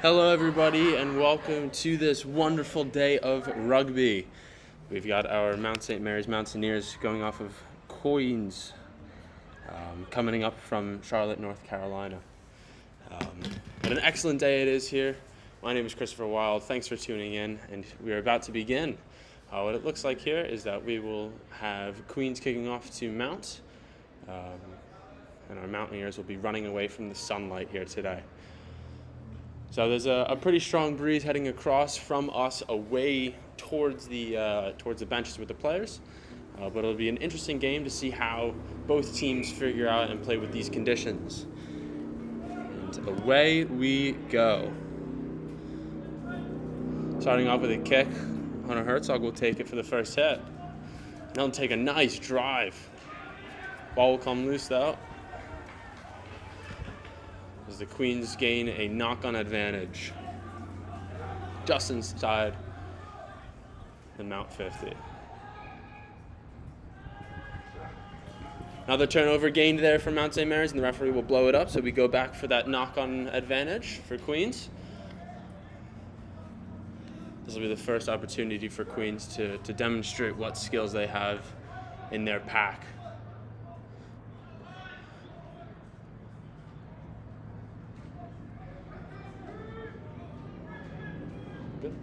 Hello everybody and welcome to this wonderful day of rugby. We've got our Mount St. Mary's Mountaineers going off of Queens, coming up from Charlotte, North Carolina. What an excellent day it is here. My name is Christopher Wild. Thanks for tuning in, and we are about to begin. What it looks like here is that we will have Queens kicking off to Mount, and our Mountaineers will be running away from the sunlight here today. So there's a pretty strong breeze heading across from us away towards the benches with the players. But it'll be an interesting game to see how both teams figure out and play with these conditions. And away we go. Starting off with a kick. Hunter Herzog will take it for the first hit. And he'll take a nice drive. Ball will come loose though, as the Queens gain a knock-on advantage just inside the Mount 50. Another turnover gained there for Mount St. Mary's, and the referee will blow it up, so we go back for that knock-on advantage for Queens. This will be the first opportunity for Queens to demonstrate what skills they have in their pack. Good.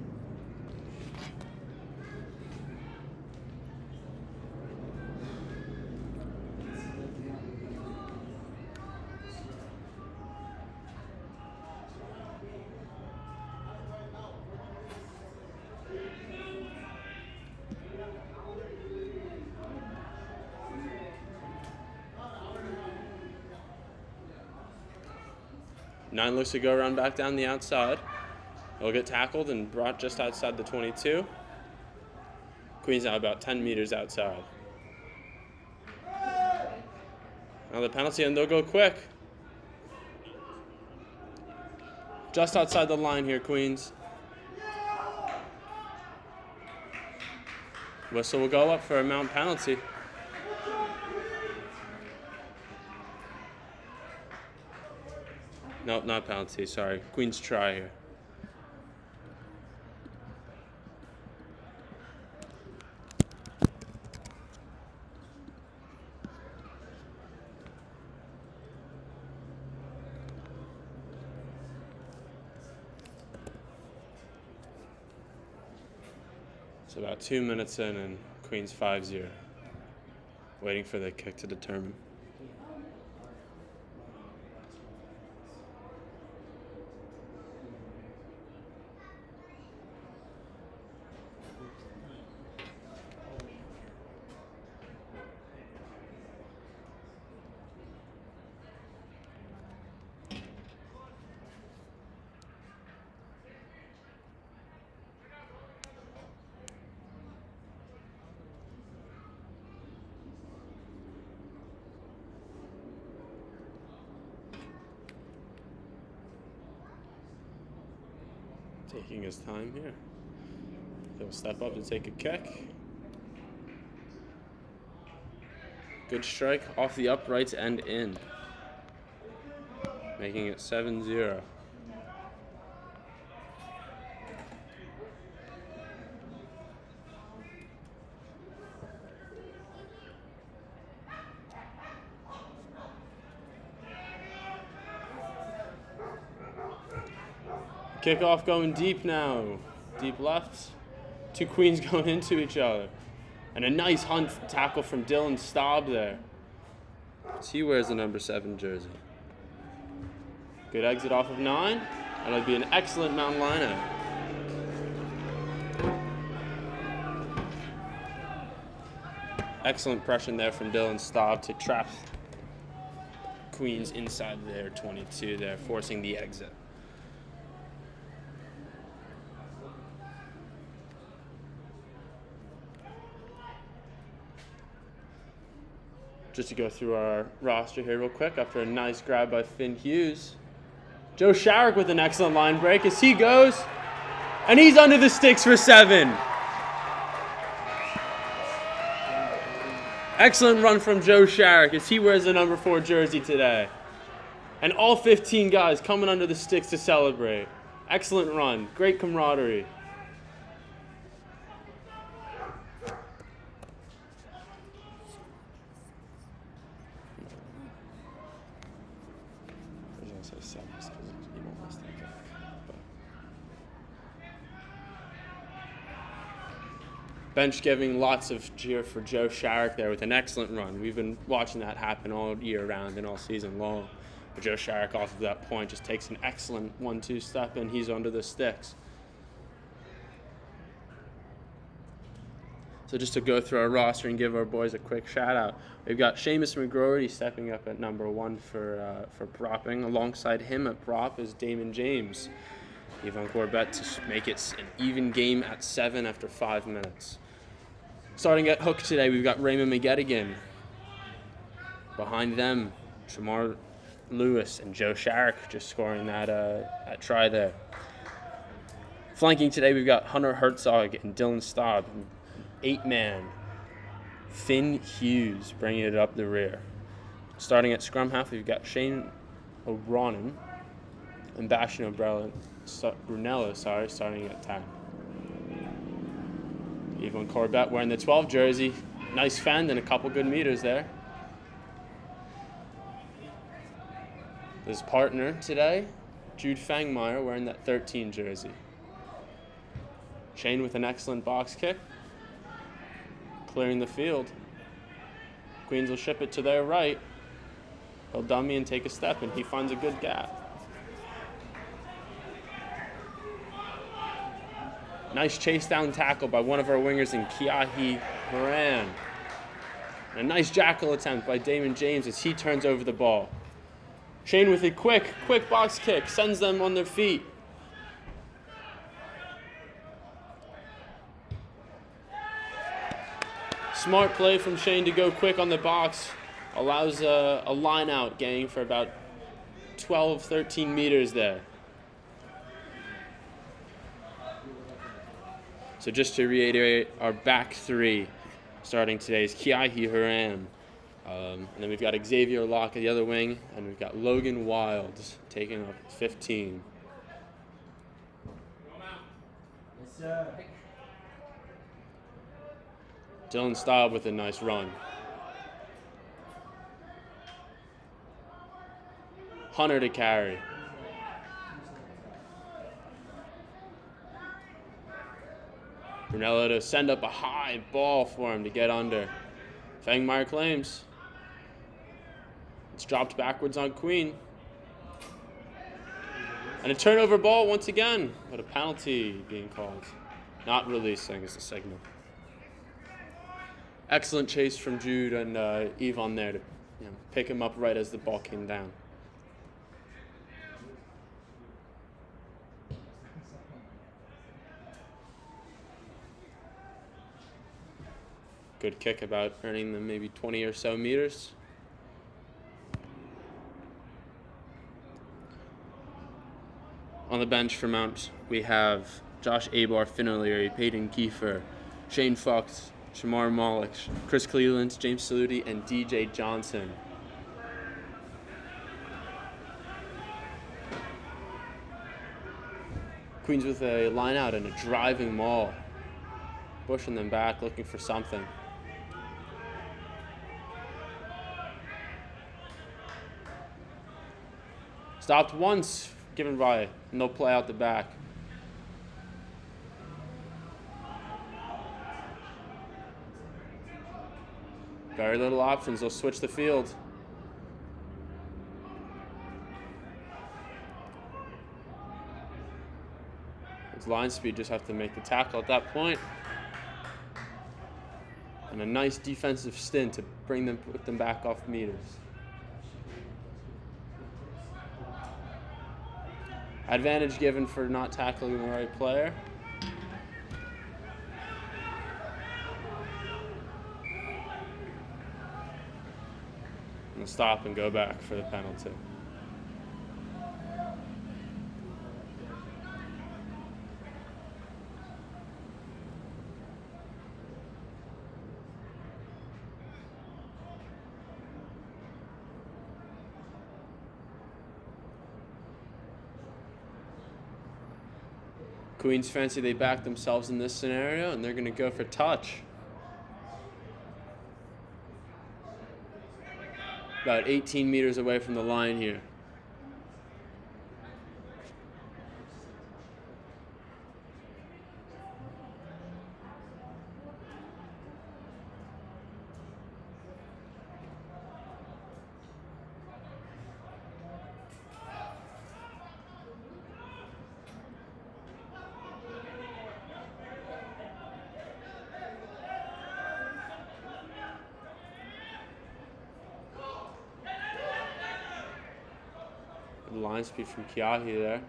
Nine looks to go around back down the outside. He'll get tackled and brought just outside the 22. Queens now about 10 meters outside. Now the penalty, and they'll go quick. Just outside the line here, Queens. Whistle will go up for a Mount penalty. Nope, not penalty, sorry. Queens try here. It's about 2 minutes in and Queens 5-0. Waiting for the kick to determine. Taking his time here. He'll step up to take a kick. Good strike off the uprights and in. Making it 7-0. Kickoff going deep now. Deep left. Two Queens going into each other. And a nice hunt tackle from Dylan Staub there. He wears the number 7 jersey. Good exit off of 9. That'll be an excellent Mountain lineup. Excellent pressure there from Dylan Staub to trap Queens inside their 22 there, forcing the exit. Just to go through our roster here real quick, after a nice grab by Finn Hughes. Joe Sharrock with an excellent line break as he goes, and he's under the sticks for 7. Excellent run from Joe Sharrock as he wears the number 4 jersey today. And all 15 guys coming under the sticks to celebrate. Excellent run. Great camaraderie. Bench giving lots of cheer for Joe Sharrock there with an excellent run. We've been watching that happen all year round and all season long. But Joe Sharrock off of that point just takes an excellent 1-2 step and he's under the sticks. So just to go through our roster and give our boys a quick shout out, we've got Seamus McGrory stepping up at number 1 for propping. Alongside him at prop is Damon James. Yvonne Corbett to make it an even game at 7 after 5 minutes. Starting at hook today, we've got Raymond McGettigan. Behind them, Shamar Lewis and Joe Sharrock just scoring that try there. Flanking today, we've got Hunter Herzog and Dylan Staub. 8-man. Finn Hughes bringing it up the rear. Starting at scrum half, we've got Shane O'Ronan and Bastion Brunello, starting at 10. Yvonne Corbett wearing the 12 jersey. Nice fend and a couple good meters there. His partner today, Jude Fangmeyer, wearing that 13 jersey. Shane with an excellent box kick. Clearing the field. Queens will ship it to their right. He'll dummy and take a step, and he finds a good gap. Nice chase down tackle by one of our wingers in Kiahi Moran. And a nice jackal attempt by Damon James as he turns over the ball. Shane with a quick box kick, sends them on their feet. Smart play from Shane to go quick on the box. Allows a line out gang for about 12, 13 meters there. So just to reiterate, our back three starting today is Kiahi Haram. And then we've got Xavier Locke at the other wing, and we've got Logan Wilds taking up 15. Dylan Staub with a nice run. Hunter to carry. Brunello to send up a high ball for him to get under. Fangmeyer claims. It's dropped backwards on Queen. And a turnover ball once again, but a penalty being called. Not releasing is the signal. Excellent chase from Jude and Yvonne there to pick him up right as the ball came down. Good kick, about earning them maybe 20 or so meters. On the bench for Mount, we have Josh Abar, Finn O'Leary, Peyton Kiefer, Shane Fox, Shamar Malik, Chris Cleveland, James Saluti, and DJ Johnson. Queens with a line out and a driving maul. Pushing them back, looking for something. Stopped once, given by, no play out the back. Very little options, they'll switch the field. It's line speed, just have to make the tackle at that point. And a nice defensive stint to put them back off meters. Advantage given for not tackling the right player. And stop and go back for the penalty. Queens fancy they back themselves in this scenario, and they're going to go for touch. About 18 meters away from the line here. Line speed from Kiahi there.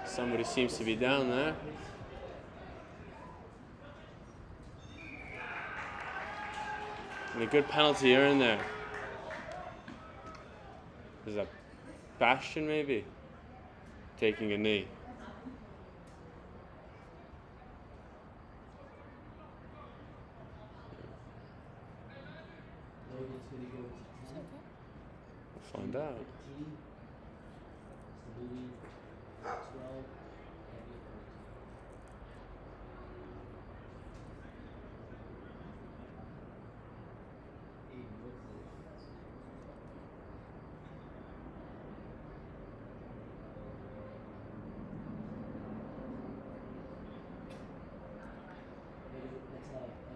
Somebody seems to be down there. And a good penalty earned there. Is that Bastion maybe? Taking a knee. We'll find out.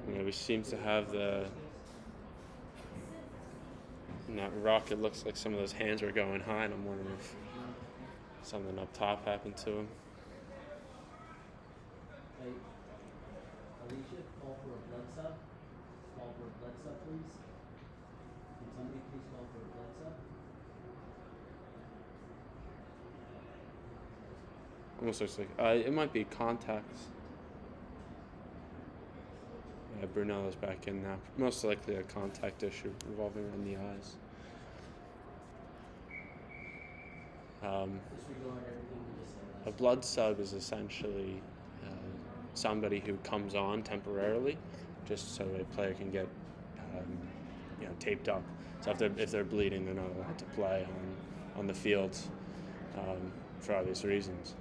Yeah, we seem to have in that rock, it looks like some of those hands were going high, and I'm wondering if something up top happened to him. Alicia, call for a blood sub. Call for a blood sub, please. Can somebody please call for a blood sub? Almost looks like it might be contacts. Yeah, Brunello's back in now. Most likely a contact issue revolving around the eyes. A blood sub is essentially somebody who comes on temporarily, just so a player can get taped up. So if they're bleeding, they're not allowed to play on the field for obvious reasons.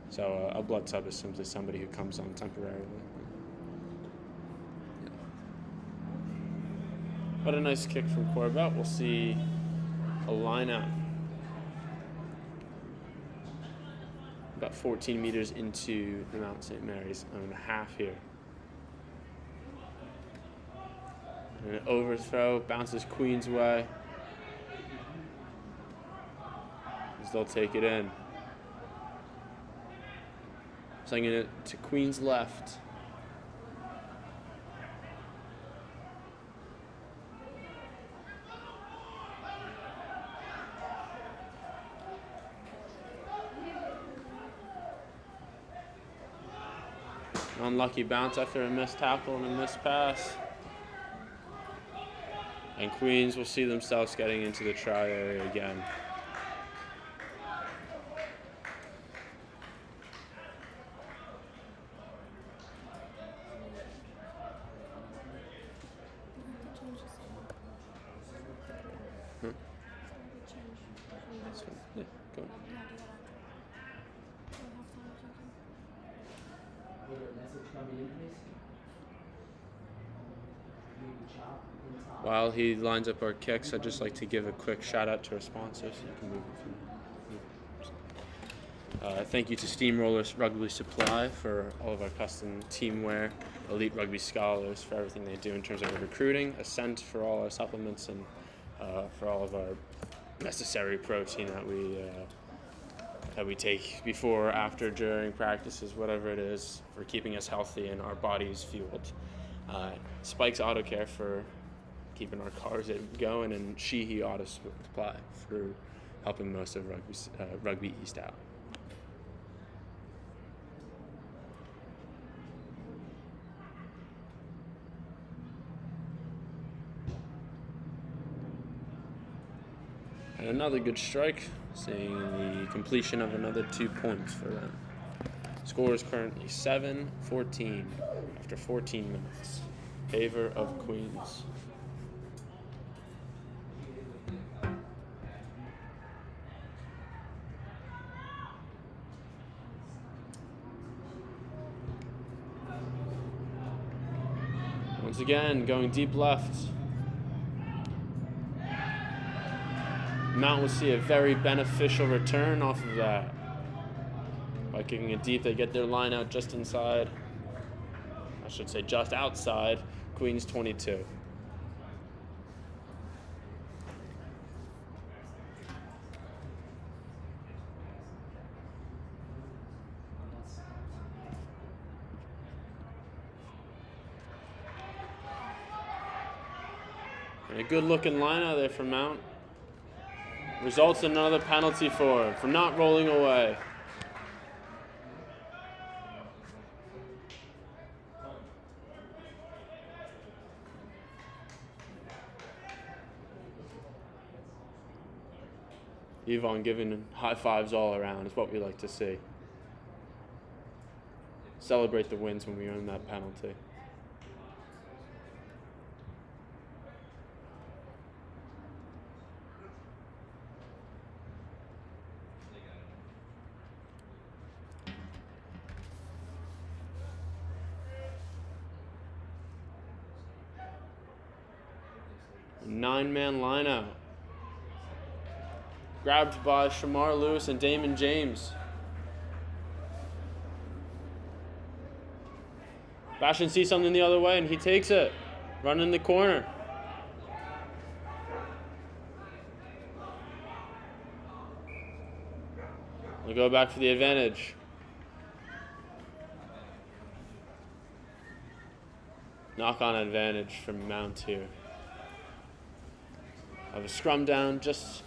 So a blood sub is simply somebody who comes on temporarily. But a nice kick from Corbett. We'll see a line out. About 14 meters into the Mount St. Mary's and a half here. And an overthrow, bounces Queen's way. As they'll take it in. Sending it to Queen's left. Unlucky bounce after a missed tackle and a missed pass. And Queens will see themselves getting into the try area again. Yeah, go on. While he lines up our kicks, I'd just like to give a quick shout out to our sponsors. You can move it. Thank you to Steamroller Rugby Supply for all of our custom team wear, Elite Rugby Scholars for everything they do in terms of recruiting, Ascent for all our supplements, and for all of our necessary protein that we take before, after, during practices, whatever it is, for keeping us healthy and our bodies fueled. Spike's Auto Care for keeping our cars going, and Sheehy Auto Supply for helping most of Rugby East out. And another good strike, seeing the completion of another 2 points for them. Score is currently 7-14 after 14 minutes. Favor of Queens. Once again, going deep left. Mount will see a very beneficial return off of that. By kicking it deep, they get their line out just inside. I should say just outside Queen's 22. And a good looking line out there for Mount. Results in another penalty for him for not rolling away. Yvonne giving high fives all around is what we like to see. Celebrate the wins when we earn that penalty. A 9-man lineout. Grabbed by Shamar Lewis and Damon James. Bashan sees something the other way and he takes it. Running the corner. We'll go back for the advantage. Knock on advantage from Mount here. Have a scrum down just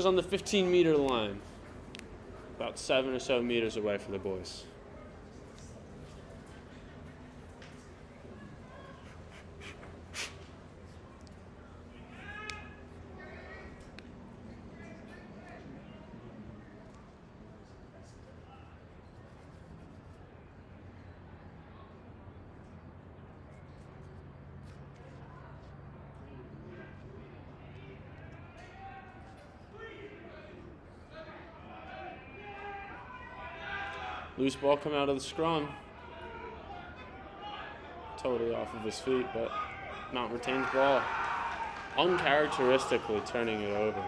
on the 15-meter line. About 7 or so meters away from the boys. Loose ball coming out of the scrum. Totally off of his feet, but Mount retains ball. Uncharacteristically turning it over.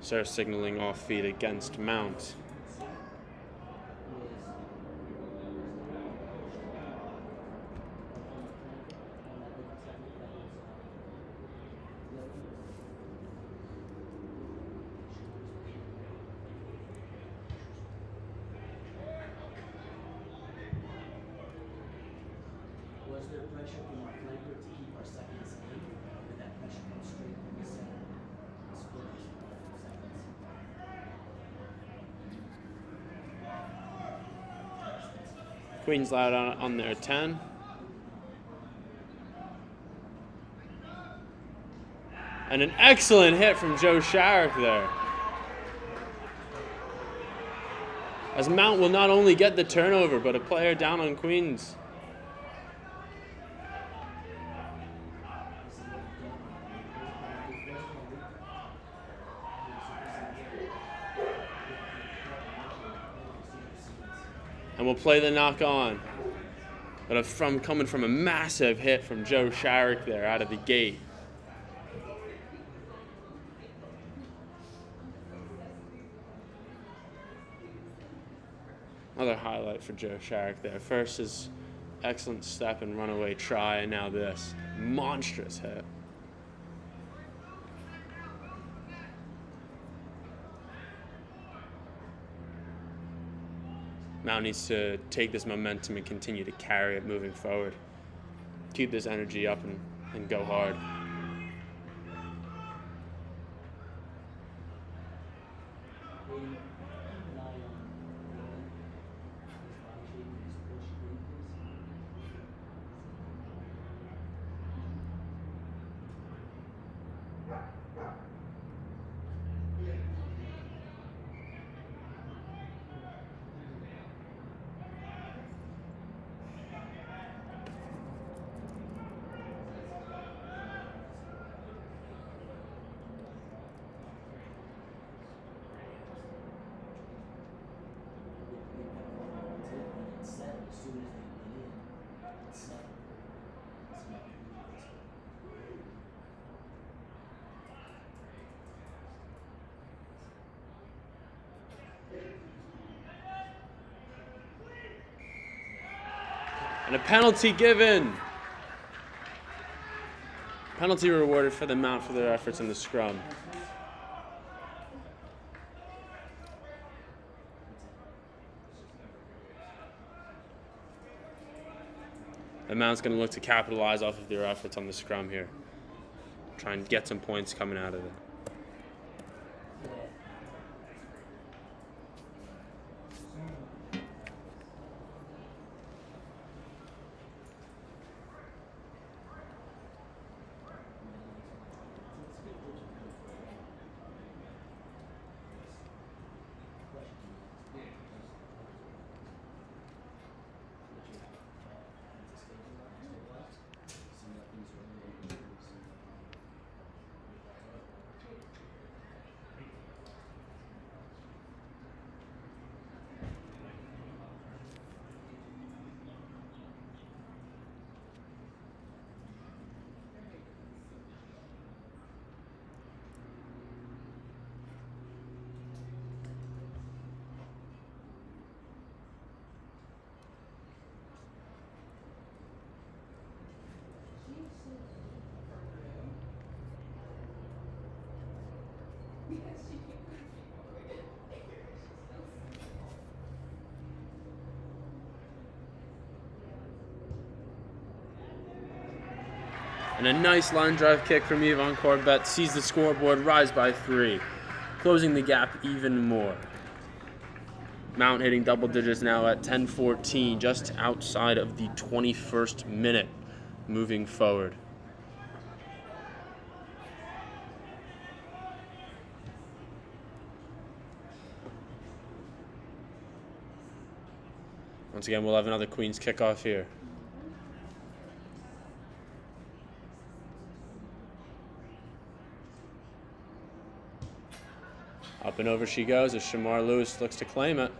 Starts signaling off feet against Mount. Was there pressure from our flanker to keep our seconds in? Or did that pressure come straight from the center? Split us seconds. Queens loud on their 10. And an excellent hit from Joe Sharrock there. As Mount will not only get the turnover, but a player down on Queens. And we'll play the knock on. But coming from a massive hit from Joe Sharrock there out of the gate. Another highlight for Joe Sharrock there. First his excellent step and runaway try, and now this monstrous hit. Mount needs to take this momentum and continue to carry it moving forward. Keep this energy up and go hard. And a penalty given. Penalty rewarded for the Mount for their efforts in the scrum. The Mount's going to look to capitalize off of their efforts on the scrum here. Try and get some points coming out of it. And a nice line drive kick from Yvonne Corbett sees the scoreboard rise by 3, closing the gap even more. Mount hitting double digits now at 10-14, just outside of the 21st minute, moving forward. Once again, we'll have another Queens kickoff here. Up and over she goes as Shamar Lewis looks to claim it.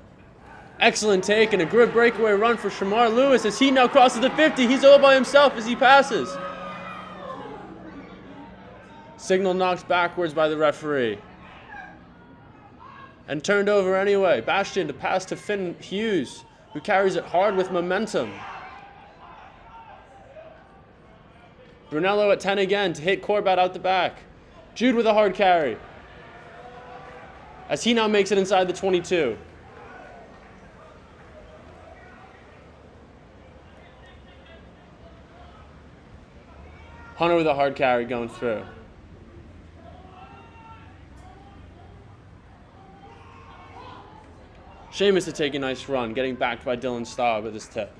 Excellent take and a good breakaway run for Shamar Lewis as he now crosses the 50. He's all by himself as he passes. Signal knocked backwards by the referee. And turned over anyway. Bastian to pass to Finn Hughes, who carries it hard with momentum. Brunello at 10 again to hit Corbett out the back. Jude with a hard carry, as he now makes it inside the 22. Hunter with a hard carry going through. Seamus to take a nice run, getting backed by Dylan Staub with his tip.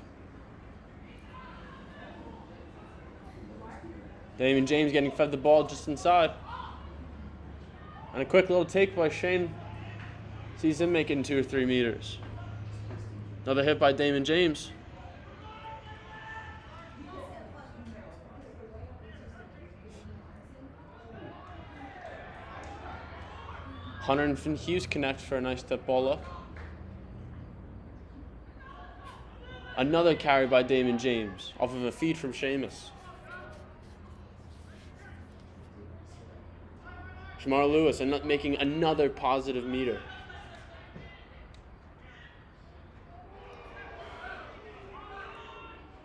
Damon James getting fed the ball just inside. And a quick little take by Shane. Sees him making 2 or 3 meters. Another hit by Damon James. Hunter and Finn Hughes connect for a nice tip ball look. Another carry by Damon James off of a feed from Seamus. Shamar Lewis and making another positive meter.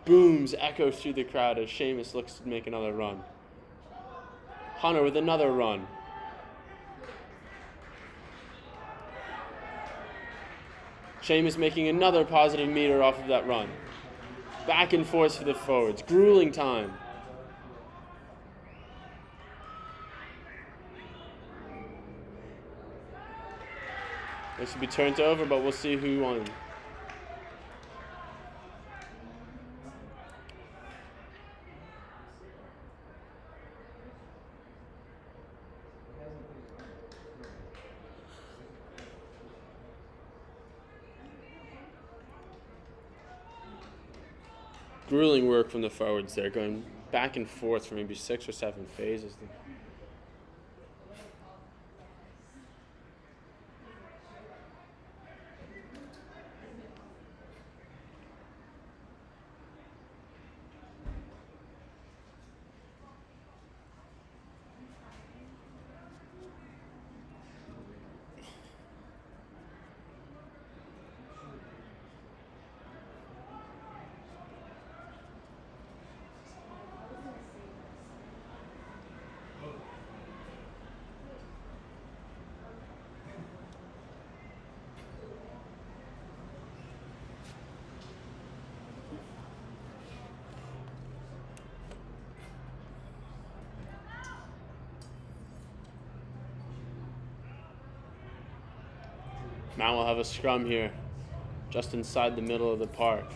Booms echo through the crowd as Seamus looks to make another run. Hunter with another run. Seamus making another positive meter off of that run. Back and forth for the forwards. Grueling time. This will be turned over, but we'll see who won. Grueling work from the forwards there, going back and forth for maybe 6 or 7 phases. Mount will have a scrum here, just inside the middle of the park.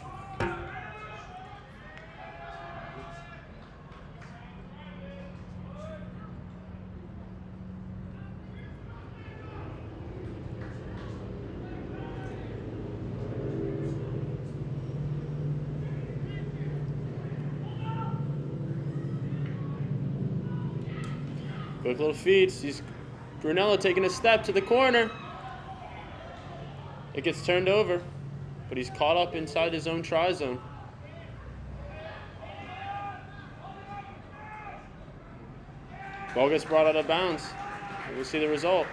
Quick little feed. Sees Brunello taking a step to the corner. It gets turned over, but he's caught up inside his own try zone. Ball gets brought out of bounds. We'll see the result.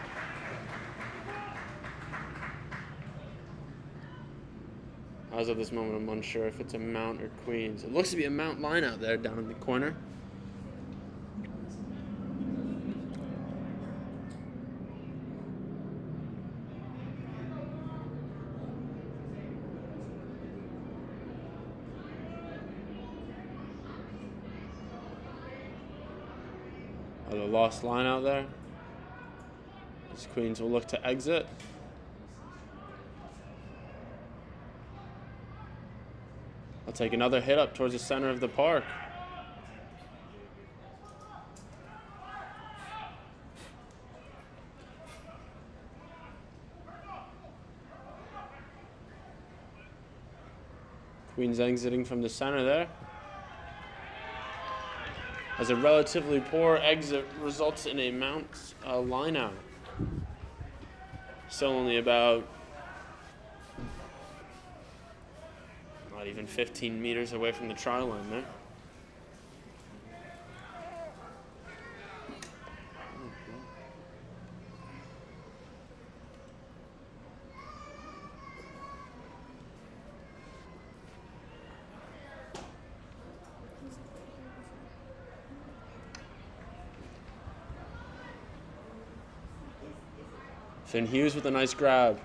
As of this moment, I'm unsure if it's a Mount or Queens. It looks to be a Mount line out there down in the corner. The lost line out there. As Queens will look to exit. I'll take another hit up towards the center of the park. Queens exiting from the center there. As a relatively poor exit results in a Mount line out. Still only about not even 15 meters away from the try line there. Finn Hughes with a nice grab.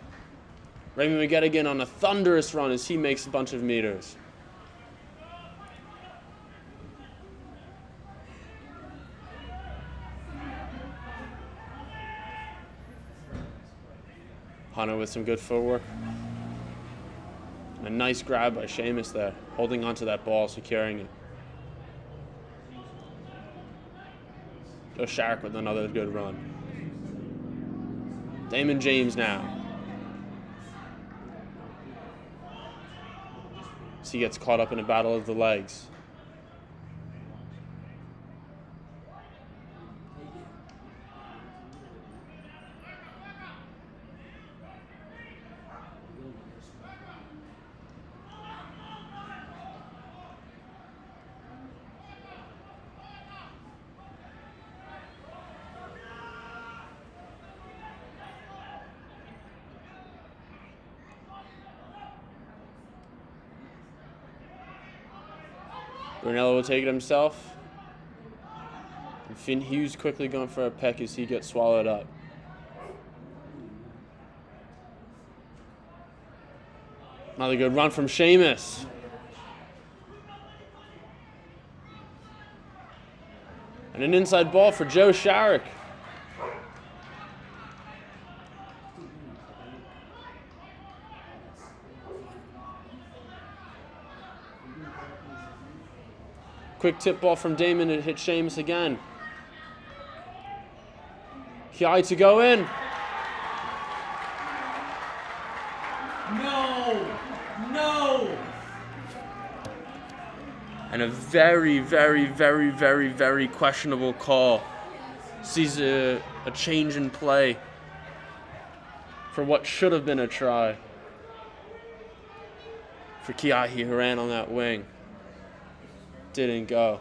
Raymond McGettigan on a thunderous run as he makes a bunch of meters. Hunter with some good footwork. A nice grab by Seamus there, holding onto that ball, securing it. Joe Shark with another good run. Damon James now. As he gets caught up in a battle of the legs. Brunello will take it himself. And Finn Hughes quickly going for a peck as he gets swallowed up. Another good run from Seamus. And an inside ball for Joe Sharrock. Quick tip ball from Damon to hit Seamus again. Kiai to go in. No! And a very, very, very, very, very questionable call. Sees a change in play for what should have been a try for Kiai, who ran on that wing. Didn't go.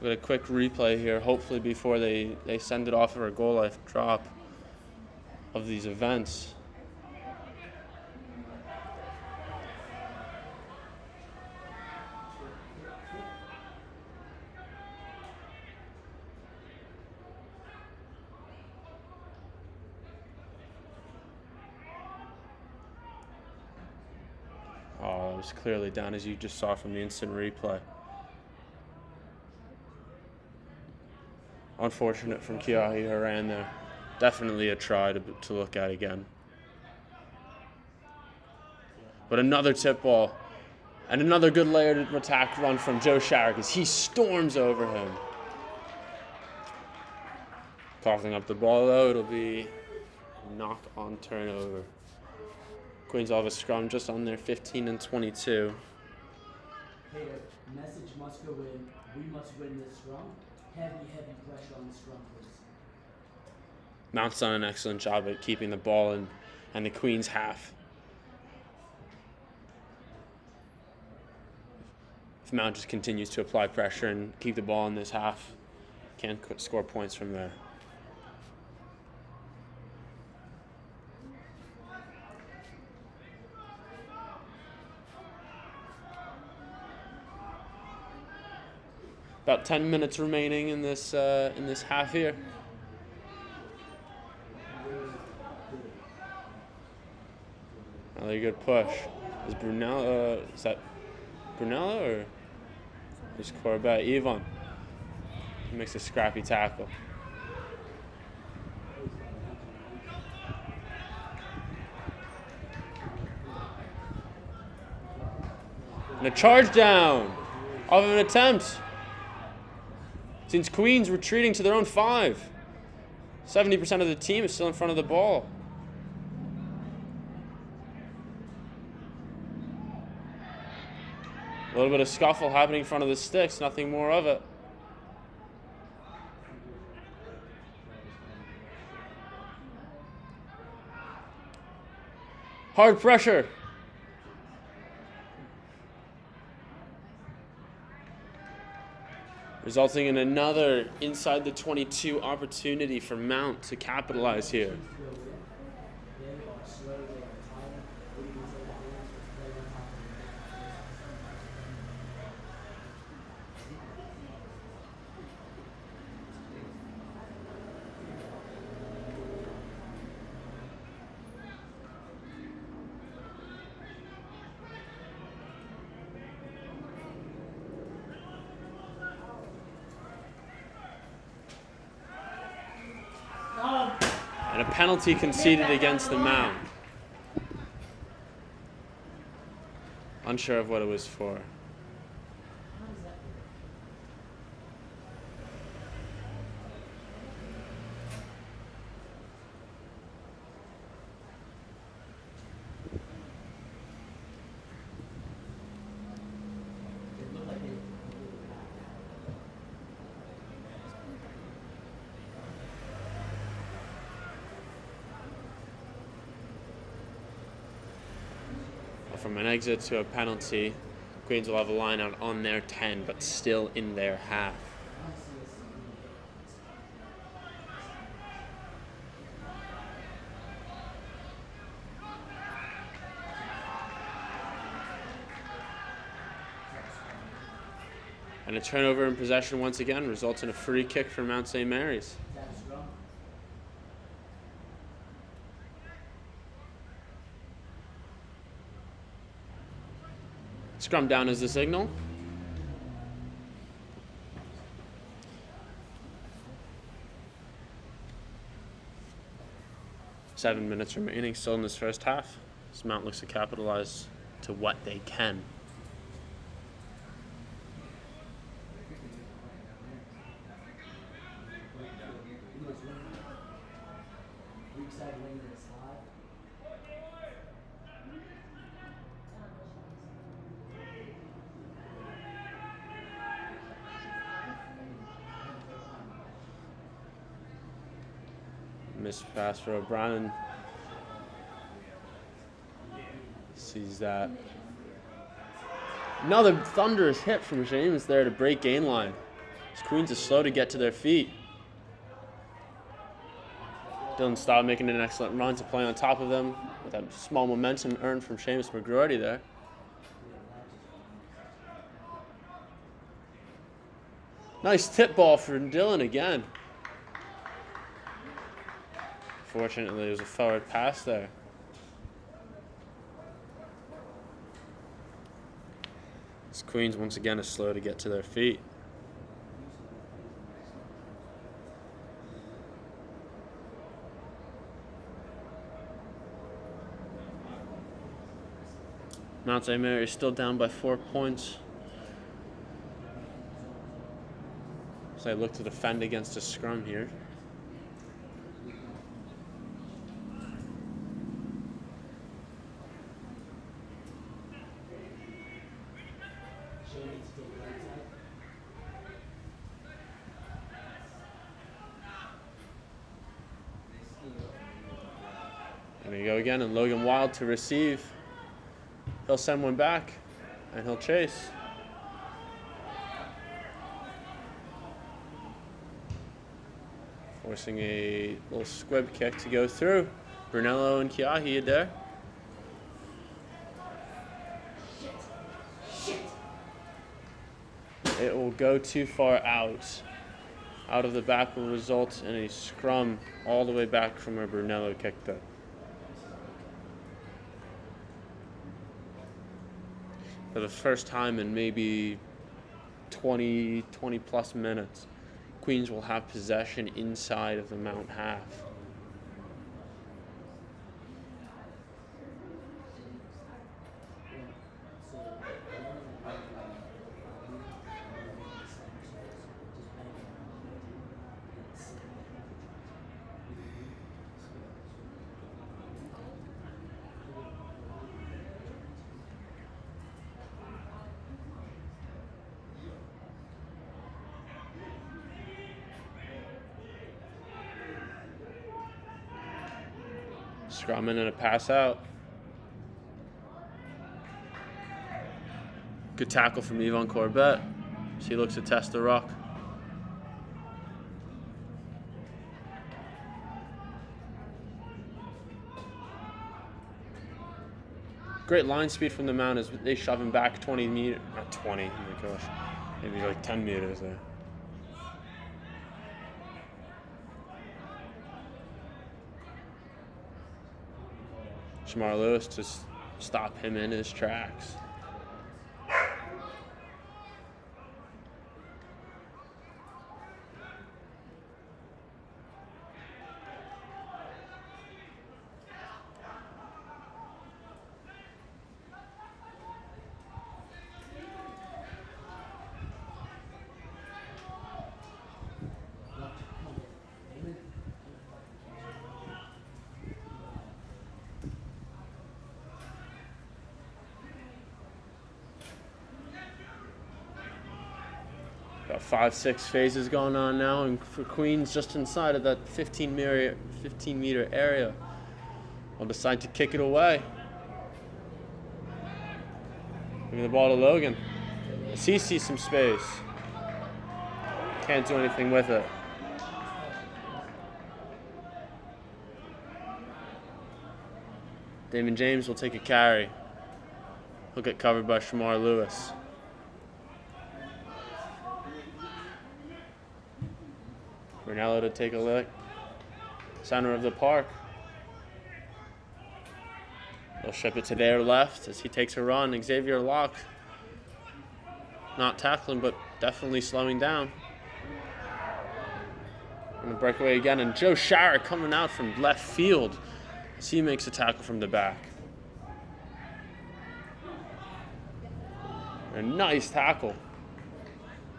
We'll get a quick replay here, hopefully before they send it off for a goal life drop of these events. Oh, it was clearly down, as you just saw from the instant replay. Unfortunate from Kiahi Haran there. Definitely a try to look at again. But another tip ball. And another good layered attack run from Joe Sharrock as he storms over him. Coughing up the ball, though, it'll be a knock-on turnover. Queens will have a scrum just on their 15 and 22. Hey, the message must go in. We must win this scrum. Heavy pressure on the scrum, please. Mount's done an excellent job at keeping the ball in and the Queens half. If Mount just continues to apply pressure and keep the ball in this half, can score points from there. About 10 minutes remaining in this half here. Another good push. Is that Brunello or is Corbett? Yvonne. He makes a scrappy tackle. And a charge down of an attempt. Since Queens retreating to their own 5. 70% of the team is still in front of the ball. A little bit of scuffle happening in front of the sticks, nothing more of it. Hard pressure. Resulting in another inside the 22 opportunity for Mount to capitalize here. And a penalty conceded against the Mount. Unsure of what it was for. From an exit to a penalty, Queens will have a line out on their 10, but still in their half. And a turnover in possession once again results in a free kick for Mount St. Mary's. Scrum down is the signal. Seven minutes remaining still in this first half. This Mount looks to capitalize to what they can. Missed pass for O'Brien. Sees that. Another thunderous hit from James there to break gain line. His Queens is slow to get to their feet. Dylan Staub making an excellent run to play on top of them with that small momentum earned from Seamus McGroarty there. Nice tip ball for Dylan again. Fortunately, it was a forward pass there. This Queens once again is slow to get to their feet. Mount St. Mary is still down by 4 points. So they look to defend against a scrum here. There we go again, and Logan Wild to receive. He'll send one back, and he'll chase. Forcing a little squib kick to go through. Brunello and Kiahi there. It will go too far out. Out of the back will result in a scrum all the way back from where Brunello kicked it. For the first time in maybe 20 plus minutes, Queens will have possession inside of the Mount half. Scrumming and a pass out. Good tackle from Yvonne Corbett. She looks to test the ruck. Great line speed from the Mount as they shove him back 20 meters. Not 20, oh my gosh. Maybe like 10 meters there. Shamar Lewis to stop him in his tracks. About 5-6 phases going on now, and for Queens just inside of that 15 meter area, will decide to kick it away. Giving the ball to Logan. As he sees some space, can't do anything with it. Damon James will take a carry. He'll get covered by Shamar Lewis. Brunello to take a lick. Center of the park. They'll ship it to their left as he takes a run. Xavier Locke not tackling, but definitely slowing down. And the breakaway again, and Joe Schauer coming out from left field as he makes a tackle from the back. A nice tackle.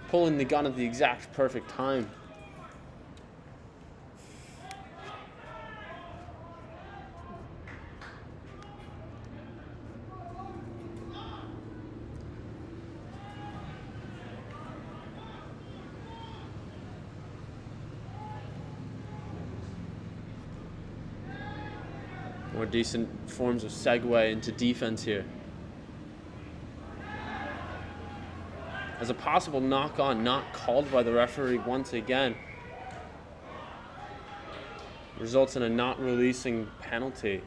Pulling the gun at the exact perfect time. More decent forms of segue into defense here. As a possible knock-on not called by the referee once again. Results in a not releasing penalty.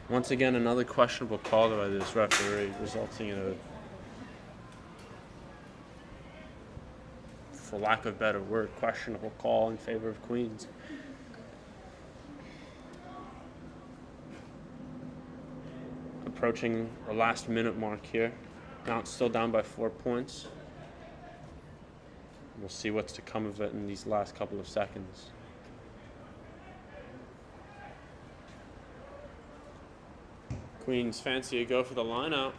Once again, another questionable call by this referee, resulting in a, for lack of a better word, questionable call in favor of Queens. Approaching the last minute mark here. Mount still down by 4 points. We'll see what's to come of it in these last couple of seconds. Queens fancy a go for the line out.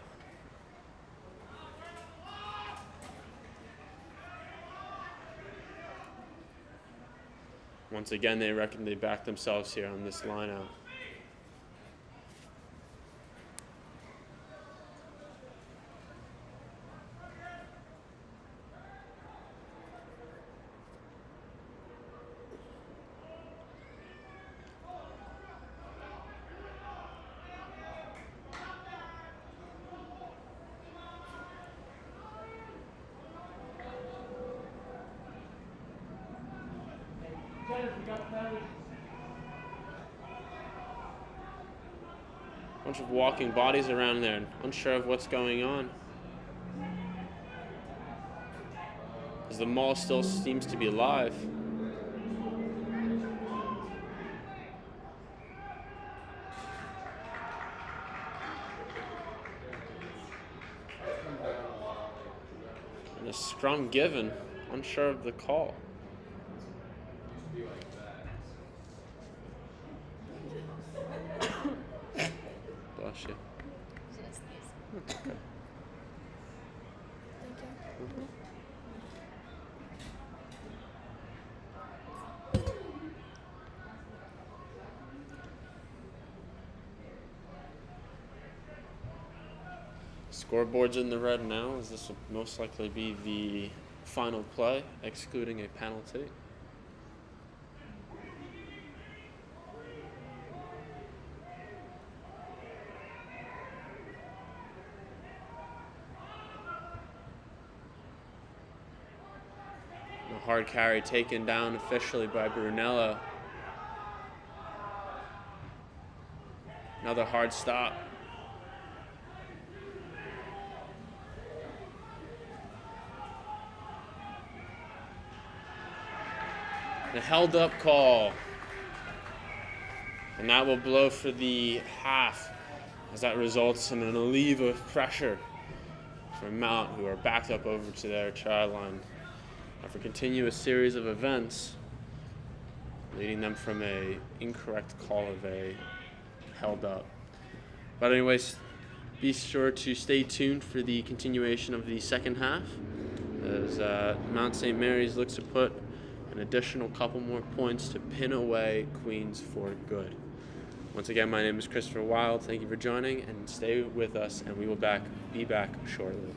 Once again, they reckon they back themselves here on this line out. Bunch of walking bodies around there, unsure of what's going on. As the mall still seems to be alive. And a scrum given, unsure of the call. Bless you. Okay. Scoreboard's in the red now, as this will most likely be the final play, excluding a penalty. A hard carry taken down officially by Brunello. Another hard stop. A held up call. And that will blow for the half, as that results in an relief of pressure from Mount, who are backed up over to their try line after a continuous series of events leading them from a incorrect call of a held up. But anyways, be sure to stay tuned for the continuation of the second half, as Mount St. Mary's looks to put an additional couple more points to pin away Queens for good. Once again, my name is Christopher Wild. Thank you for joining, and stay with us, and we will be back shortly.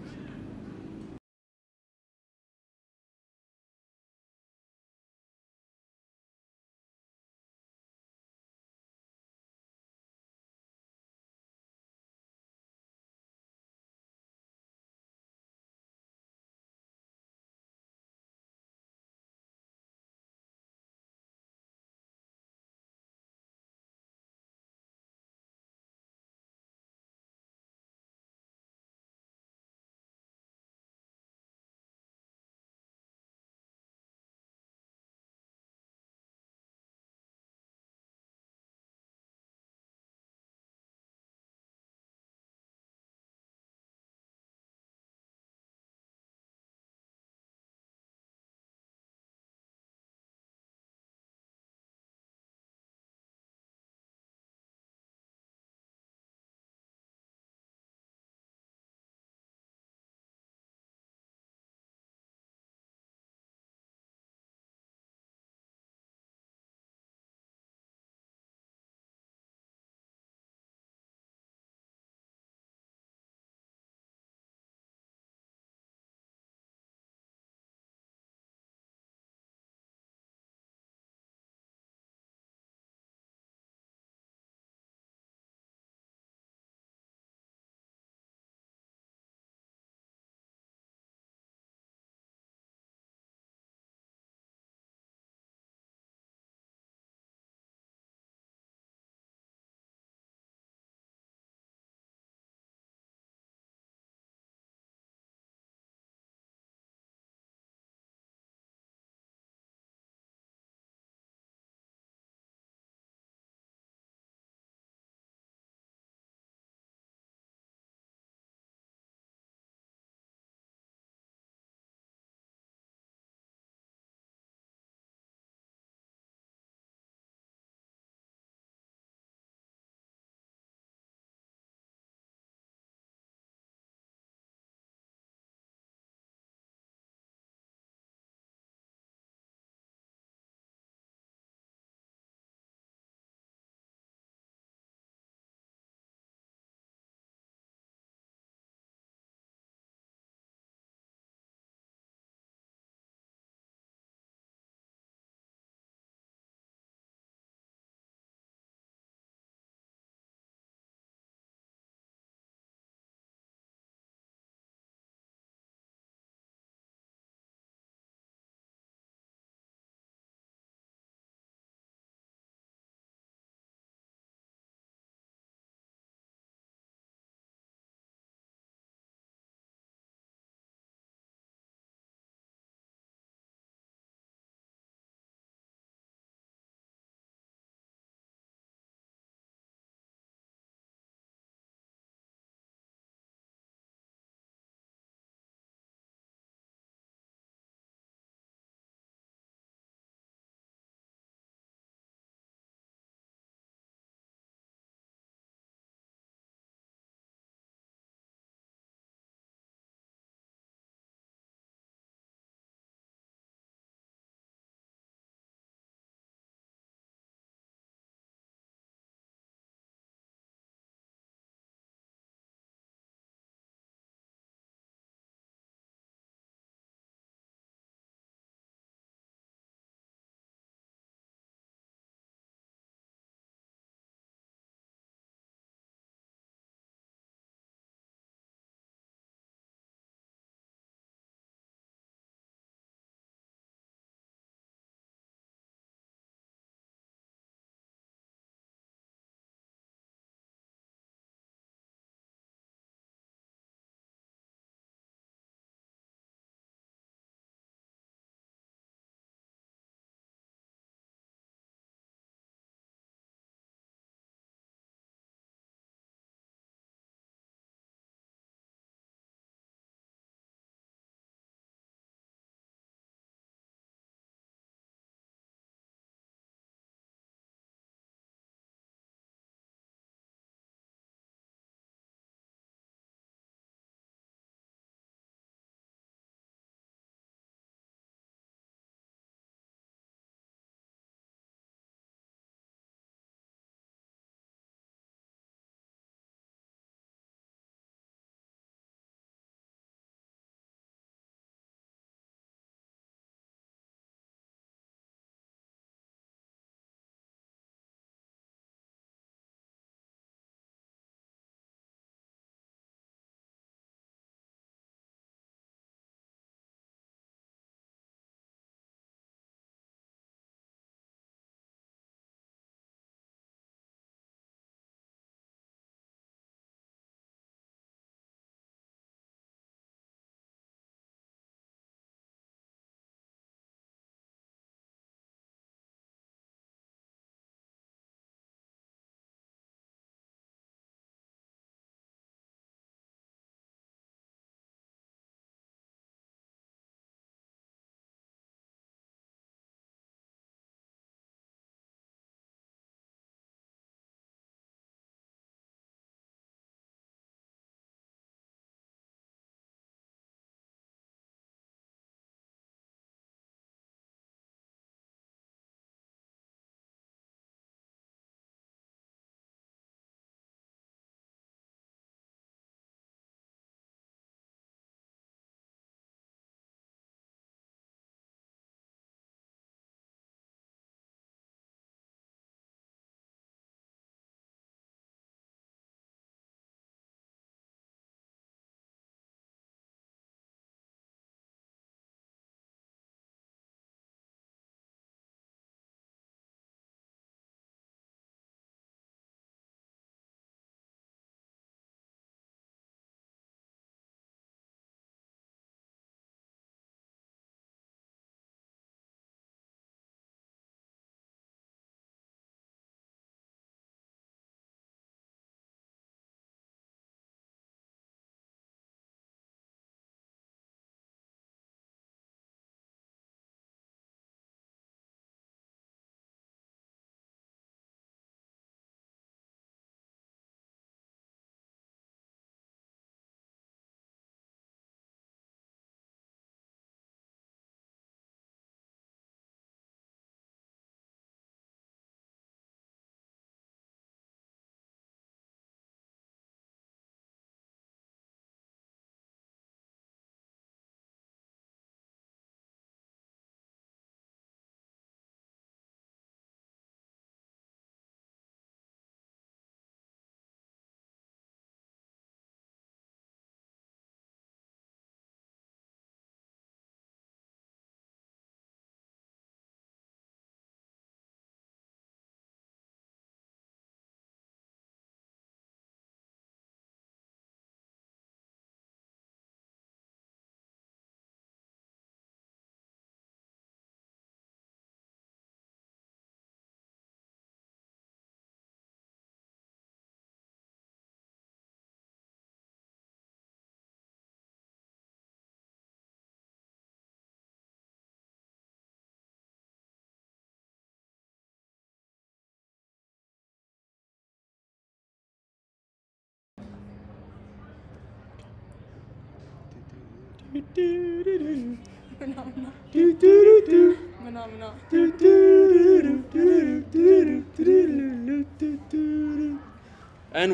And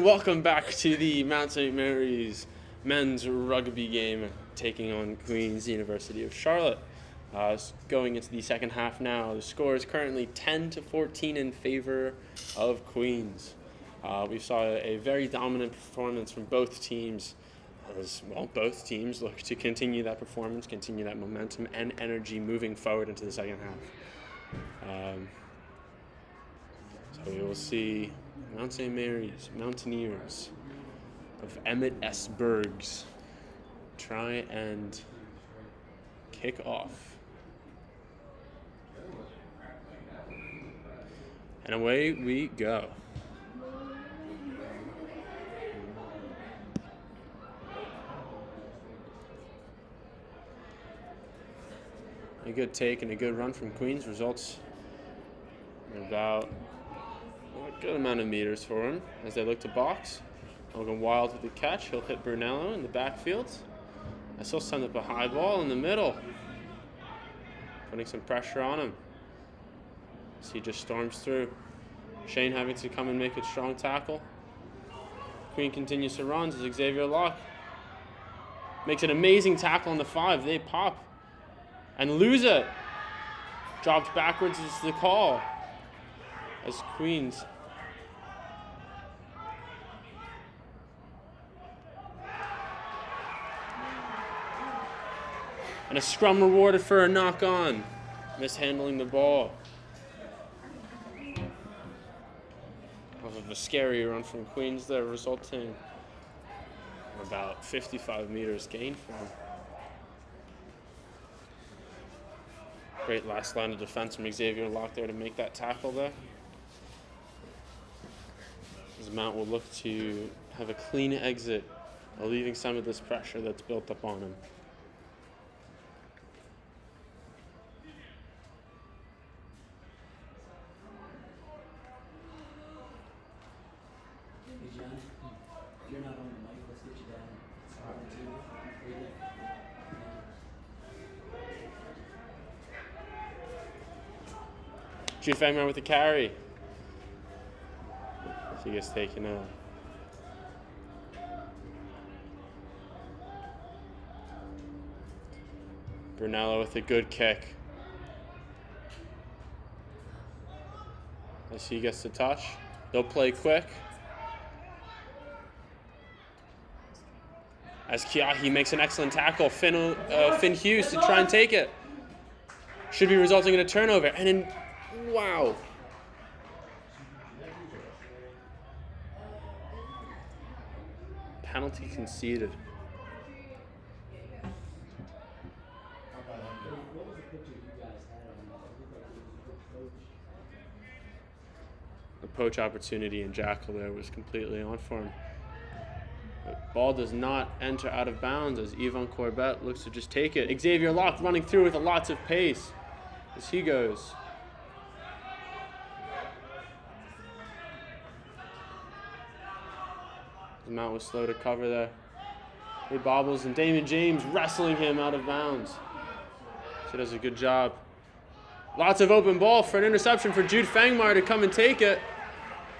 welcome back to the Mount St. Mary's men's rugby game taking on Queen's University of Charlotte. Going into the second half now, the score is currently 10-14 in favor of Queen's. We saw a very dominant performance from both teams, as well, both teams look to continue that performance, continue that momentum and energy moving forward into the second half. So we will see Mount St. Mary's Mountaineers of Emmett S. Bergs try and kick off. And away we go. A good take and a good run from Queens results in about a good amount of meters for him as they look to box. Logan Wild with the catch. He'll hit Brunello in the backfield. As he'll send up a high ball in the middle, putting some pressure on him as he just storms through. Shane having to come and make a strong tackle. Queen continues to run as Xavier Locke makes an amazing tackle on the 5. They pop and lose it. Dropped backwards is the call as Queens and a scrum rewarded for a knock on, mishandling the ball. Of a scary run from Queens there, resulting in about 55 meters gained for him. Great last line of defense from Xavier Locke there to make that tackle there. As Mount will look to have a clean exit, relieving some of this pressure that's built up on him. Hey John, if you're not on the mic, let's get you down. On the table. Jude Fangman with the carry. She gets taken out. Brunello with a good kick. As he gets the touch, they'll play quick. As Kiahi makes an excellent tackle, Finn Hughes to try and take it. Should be resulting in a turnover. And in, wow. Penalty conceded. What was the picture you guys had on that? It looked like it was a good coach. The poach opportunity in Jackal there was completely on for him. The ball does not enter out of bounds as Yvonne Corbett looks to just take it. Xavier Locke running through with lots of pace as he goes. The Mount was slow to cover there. He bobbles and Damon James wrestling him out of bounds. She does a good job. Lots of open ball for an interception for Jude Fangmar to come and take it.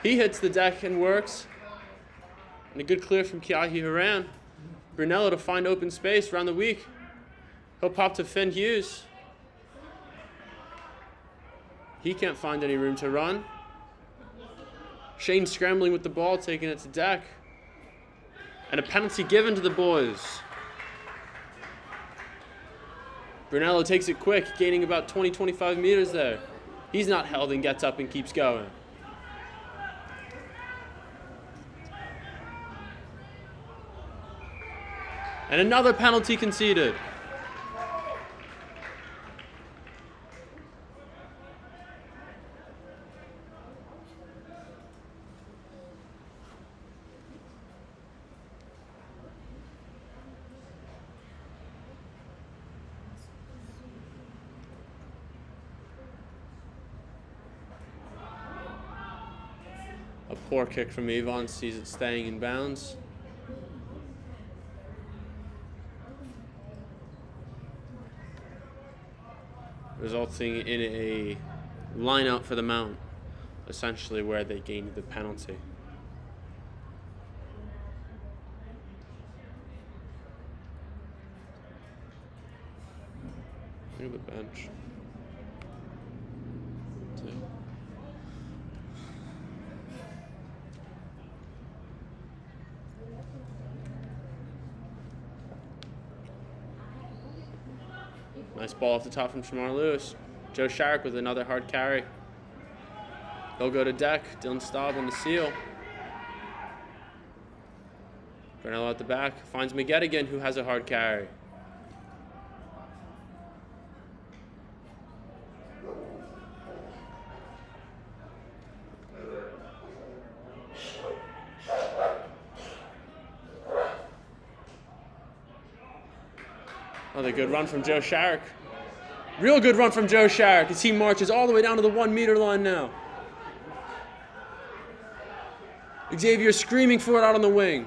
He hits the deck and works. And a good clear from Kiahi Haran. Brunello to find open space around the week. He'll pop to Finn Hughes. He can't find any room to run. Shane scrambling with the ball, taking it to deck. And a penalty given to the boys. Brunello takes it quick, gaining about 20-25 meters there. He's not held and gets up and keeps going. And another penalty conceded. A poor kick from Yvonne, sees it staying in bounds. resulting in a line out for the Mount, essentially where they gained the penalty. Look at the bench. Nice ball off the top from Shamar Lewis. Joe Sharrock with another hard carry. They'll go to deck. Dylan Staub on the seal. Brunello at the back. Finds McGettigan, who has a hard carry. Another good run from Joe Sharrock. Real good run from Joe Sharrock as he marches all the way down to the 1 meter line now. Xavier screaming for it out on the wing.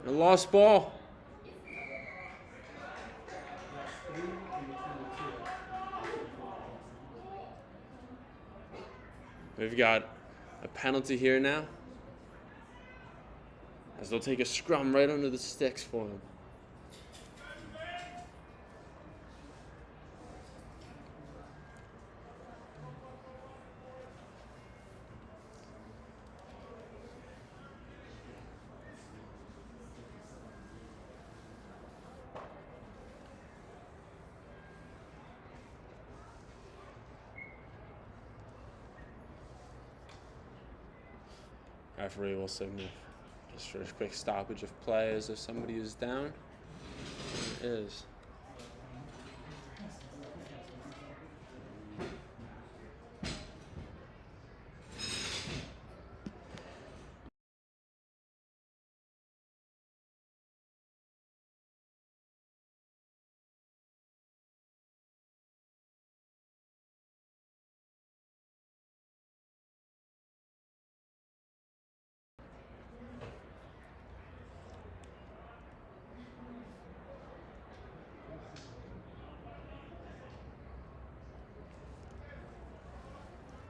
A lost ball. We've got a penalty here now, as they'll take a scrum right under the sticks for him. Referee will signal just for a quick stoppage of play as if somebody is down. It is.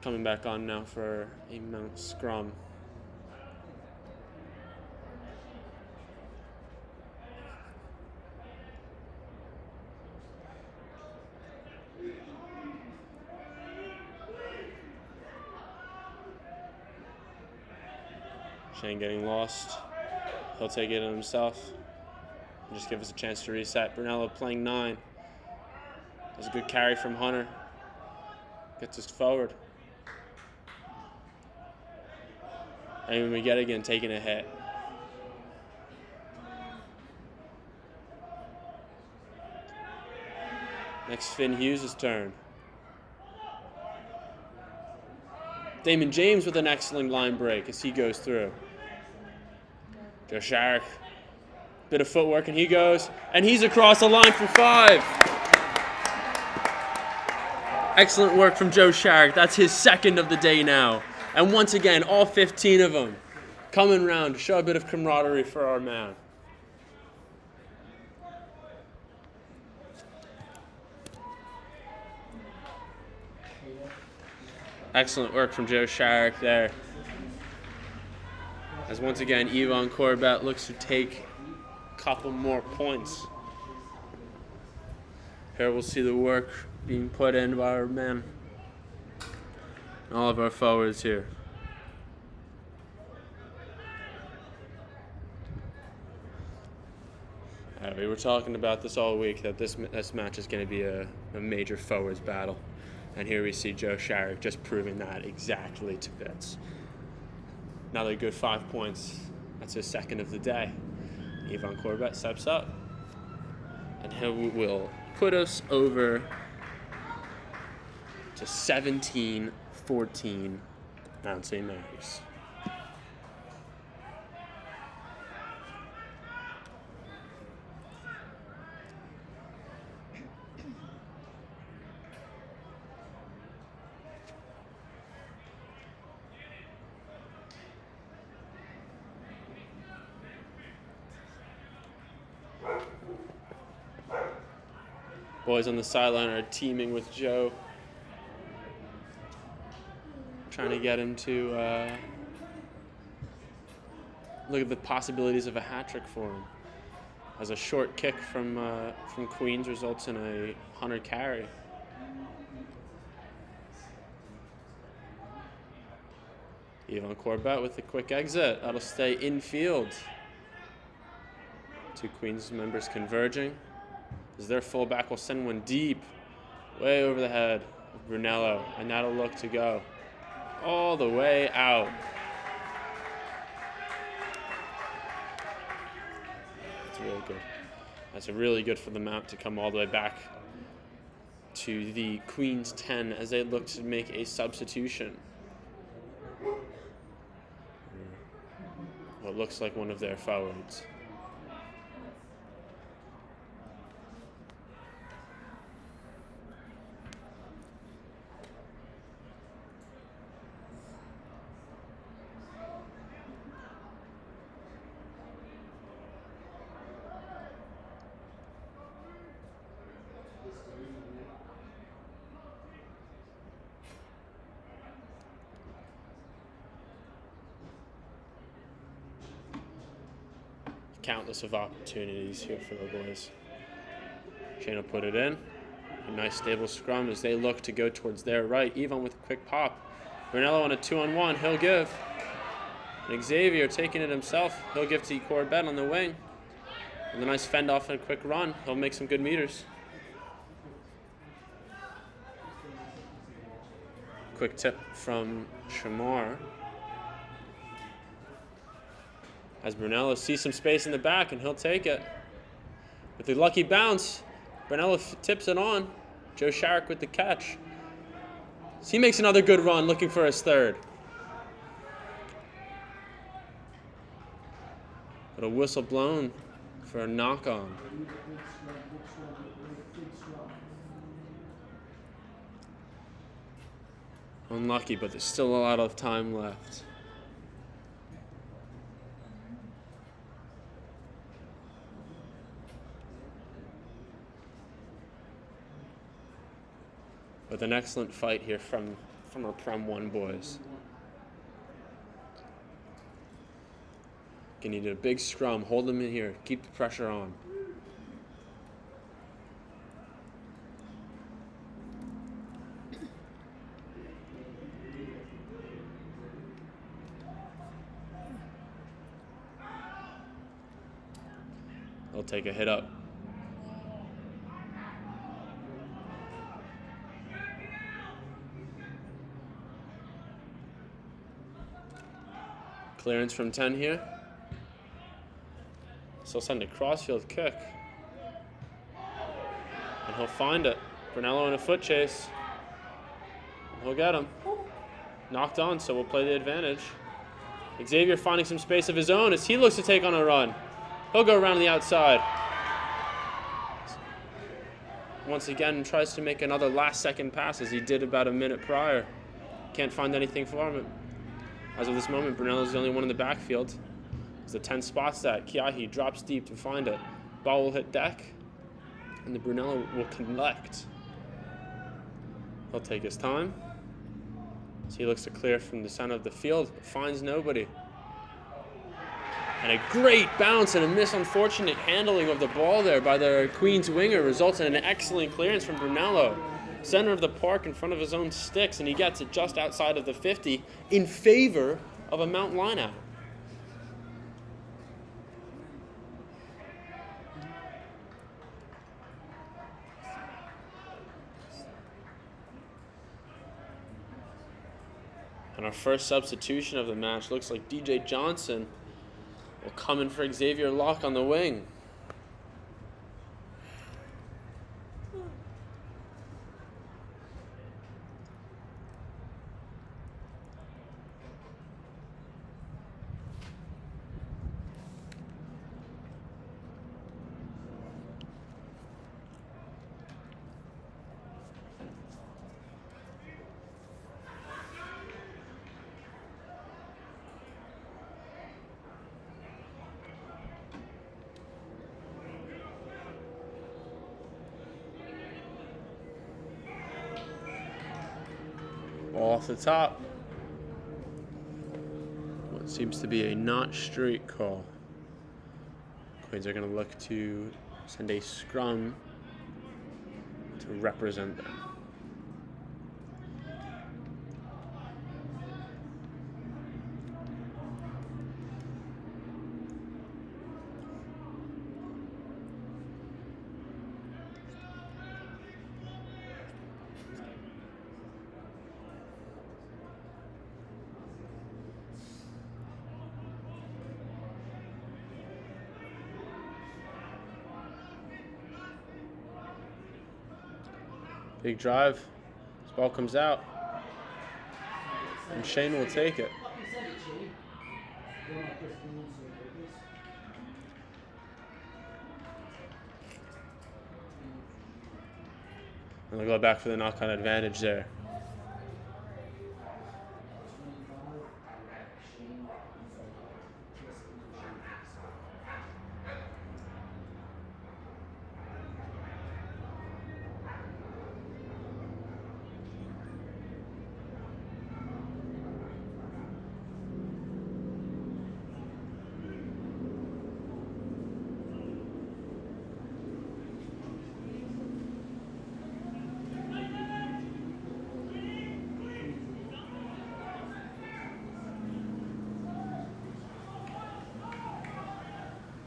Coming back on now for a Mount scrum. Shane getting lost. He'll take it in himself and just give us a chance to reset. Brunello playing 9. That's a good carry from Hunter. Gets us forward. And when we get again, taking a hit. Next, Finn Hughes' turn. Damon James with an excellent line break as he goes through. Joe Sharrock. Bit of footwork and he goes. And he's across the line for 5. Excellent work from Joe Sharrock. That's his second of the day now. And once again, all 15 of them coming around to show a bit of camaraderie for our man. Excellent work from Joe Sharrock there. As once again, Yvonne Corbett looks to take a couple more points. Here we'll see the work being put in by our men. All of our forwards here. We were talking about this all week, that this match is going to be a major forwards battle. And here we see Joe Sharrock just proving that exactly to bits. Another good 5 points. That's his second of the day. Yvonne Corbett steps up. And he will put us over to 17-14 Mount St. Mary's. Boys on the sideline are teaming with Joe, trying to get him to look at the possibilities of a hat trick for him. As a short kick from Queens results in a Hunter carry. Yvonne Corbett with a quick exit. That'll stay infield. Two Queens members converging. As their fullback will send one deep, way over the head of Brunello, and that'll look to go all the way out. That's really good. That's really good for the Mount to come all the way back to the Queens 10 as they look to make a substitution. What looks like one of their forwards. Countless of opportunities here for the boys. Shane will put it in. A nice stable scrum as they look to go towards their right. Yvonne with a quick pop. Brunello on a 2-on-1. He'll give. And Xavier taking it himself. He'll give to Corbett on the wing. And a nice fend off and a quick run. He'll make some good meters. Quick tip from Shamar. As Brunello sees some space in the back, and he'll take it. With the lucky bounce, Brunello tips it on. Joe Sharrock with the catch. So he makes another good run, looking for his third. But a whistle blown for a knock-on. Unlucky, but there's still a lot of time left. With an excellent fight here from our Prem 1 boys. Gonna need a big scrum, hold them in here, keep the pressure on. They'll take a hit up. Clearance from 10 here. So he'll send a crossfield kick. And he'll find it. Brunello in a foot chase. He'll get him. Knocked on, so we'll play the advantage. Xavier finding some space of his own as he looks to take on a run. He'll go around the outside. Once again, tries to make another last-second pass as he did about a minute prior. Can't find anything for him. As of this moment, Brunello is the only one in the backfield. As the 10 spots that, Kiahi drops deep to find it. Ball will hit deck, and the Brunello will collect. He'll take his time. So he looks to clear from the center of the field, but finds nobody. And a great bounce and a unfortunate handling of the ball there by the Queens winger results in an excellent clearance from Brunello. Center of the park in front of his own sticks, and he gets it just outside of the 50 in favor of a Mount lineout. And our first substitution of the match looks like DJ Johnson will come in for Xavier Locke on the wing. Ball off the top. What seems to be a not straight call. Queens are going to look to send a scrum to represent them. Big drive. This ball comes out. And Shane will take it. And they'll go back for the knock-on advantage there.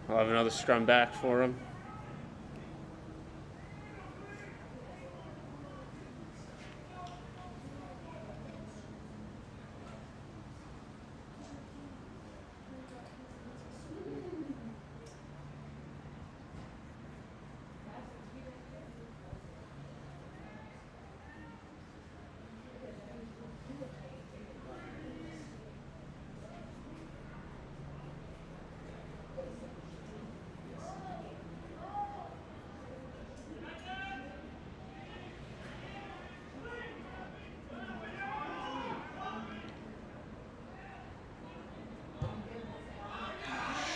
I'll have another scrum back for him.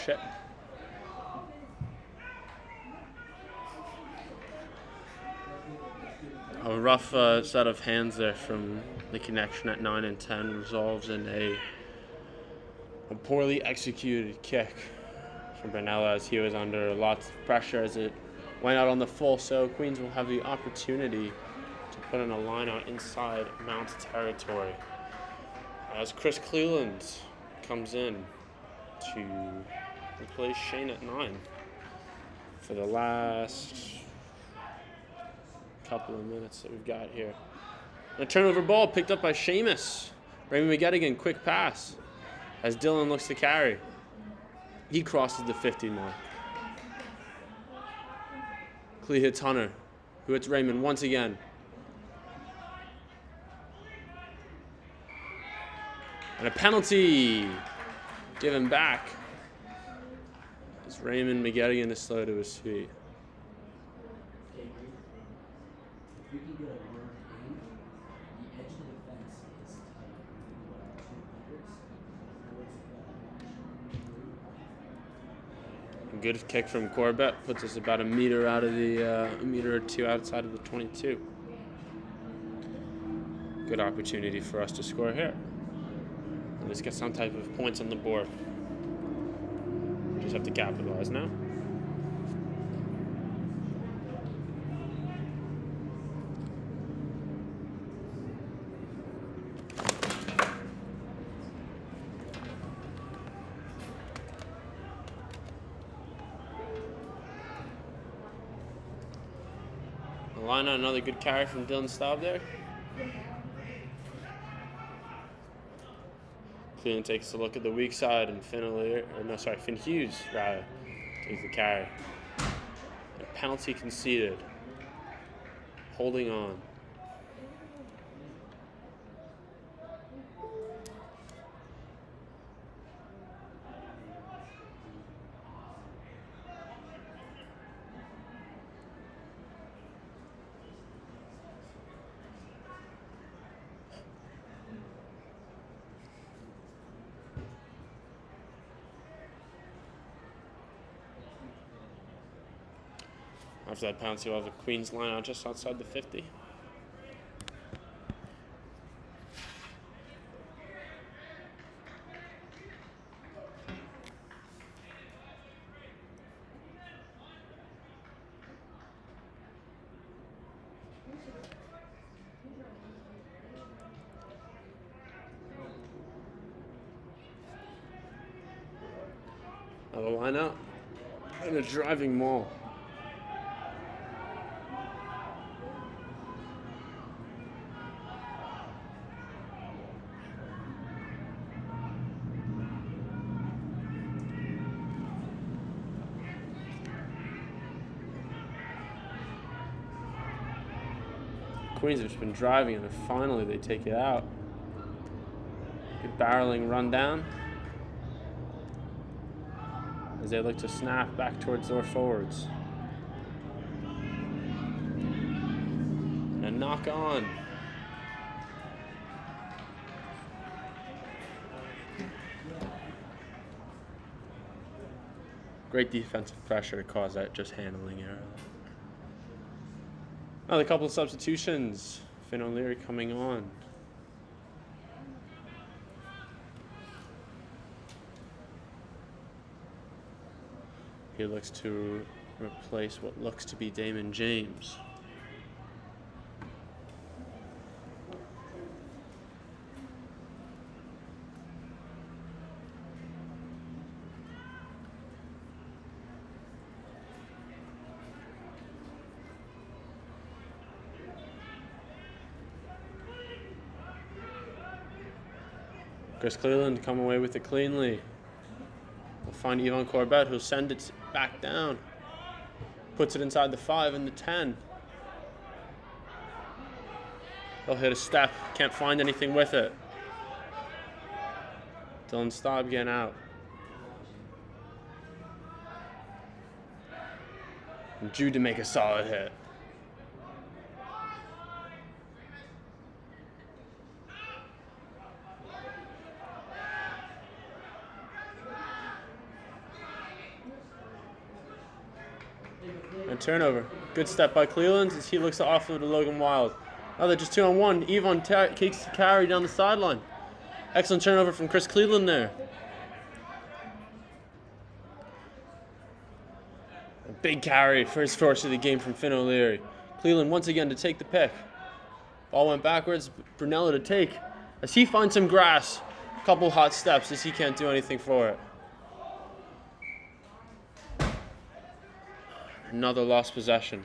Shit. A rough set of hands there from the connection at 9 and 10 resolves in a poorly executed kick from Brunella as he was under lots of pressure as it went out on the full. So Queens will have the opportunity to put in a line out inside Mount territory as Chris Cleland comes in to replace Shane at 9 for the last couple of minutes that we've got here. A turnover ball picked up by Seamus. Raymond McGettigan, quick pass as Dylan looks to carry. He crosses the 50 mark. Clee hits Hunter, who hits Raymond once again. And a penalty given back as Raymond McGettigan is slow to his feet. If you can get a word in, the edge of the fence is tight. Good kick from Corbett puts us about a meter out of the a meter or two outside of the 22. Good opportunity for us to score here. Let's get some type of points on the board. We just have to capitalize now. Line on another good carry from Dylan Staub there. Cleveland takes a look at the weak side and Finn Hughes rather takes the carry. A penalty conceded. Holding on. After that penalty, we'll have a Queens line out just outside the 50. Another line out. And a driving maul. Queens have just been driving, and then finally they take it out. Good barreling run down as they look to snap back towards their forwards. And knock on. Great defensive pressure to cause that just handling error. Another couple of substitutions. Finn O'Leary coming on. He looks to replace what looks to be Damon James. Chris Cleland come away with it cleanly. We'll find Yvonne Corbett, who'll send it back down. Puts it inside the 5 and the 10. He'll hit a step. Can't find anything with it. Dylan Staub getting out. And Jude to make a solid hit. And turnover. Good step by Cleveland as he looks to offload to Logan Wild. Now they're just 2-on-1. Yvonne takes the carry down the sideline. Excellent turnover from Chris Cleveland there. A big carry, first force of the game from Finn O'Leary. Cleveland once again to take the pick. Ball went backwards. Brunello to take as he finds some grass. A couple hot steps as he can't do anything for it. Another lost possession.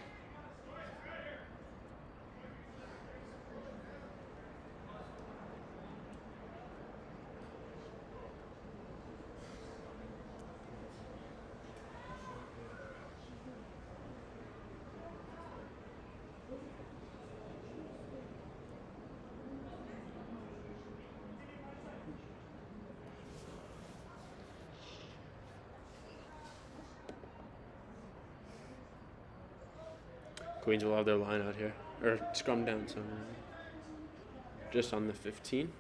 Queens will have their line out here. Or scrum down, so just on the 15.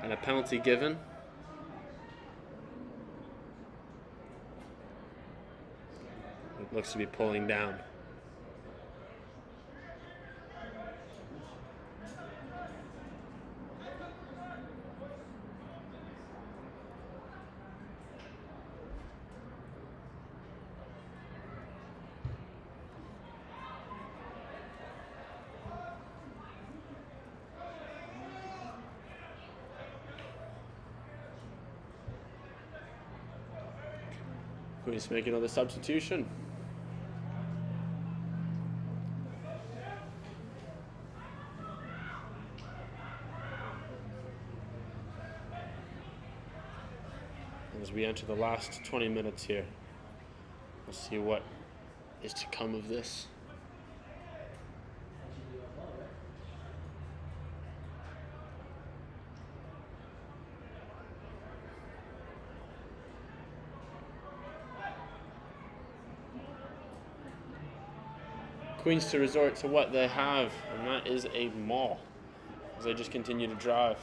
And a penalty given. It looks to be pulling down. Queens make another substitution. As we enter the last 20 minutes here, we'll see what is to come of this. Queens to resort to what they have, and that is a maul, as they just continue to drive.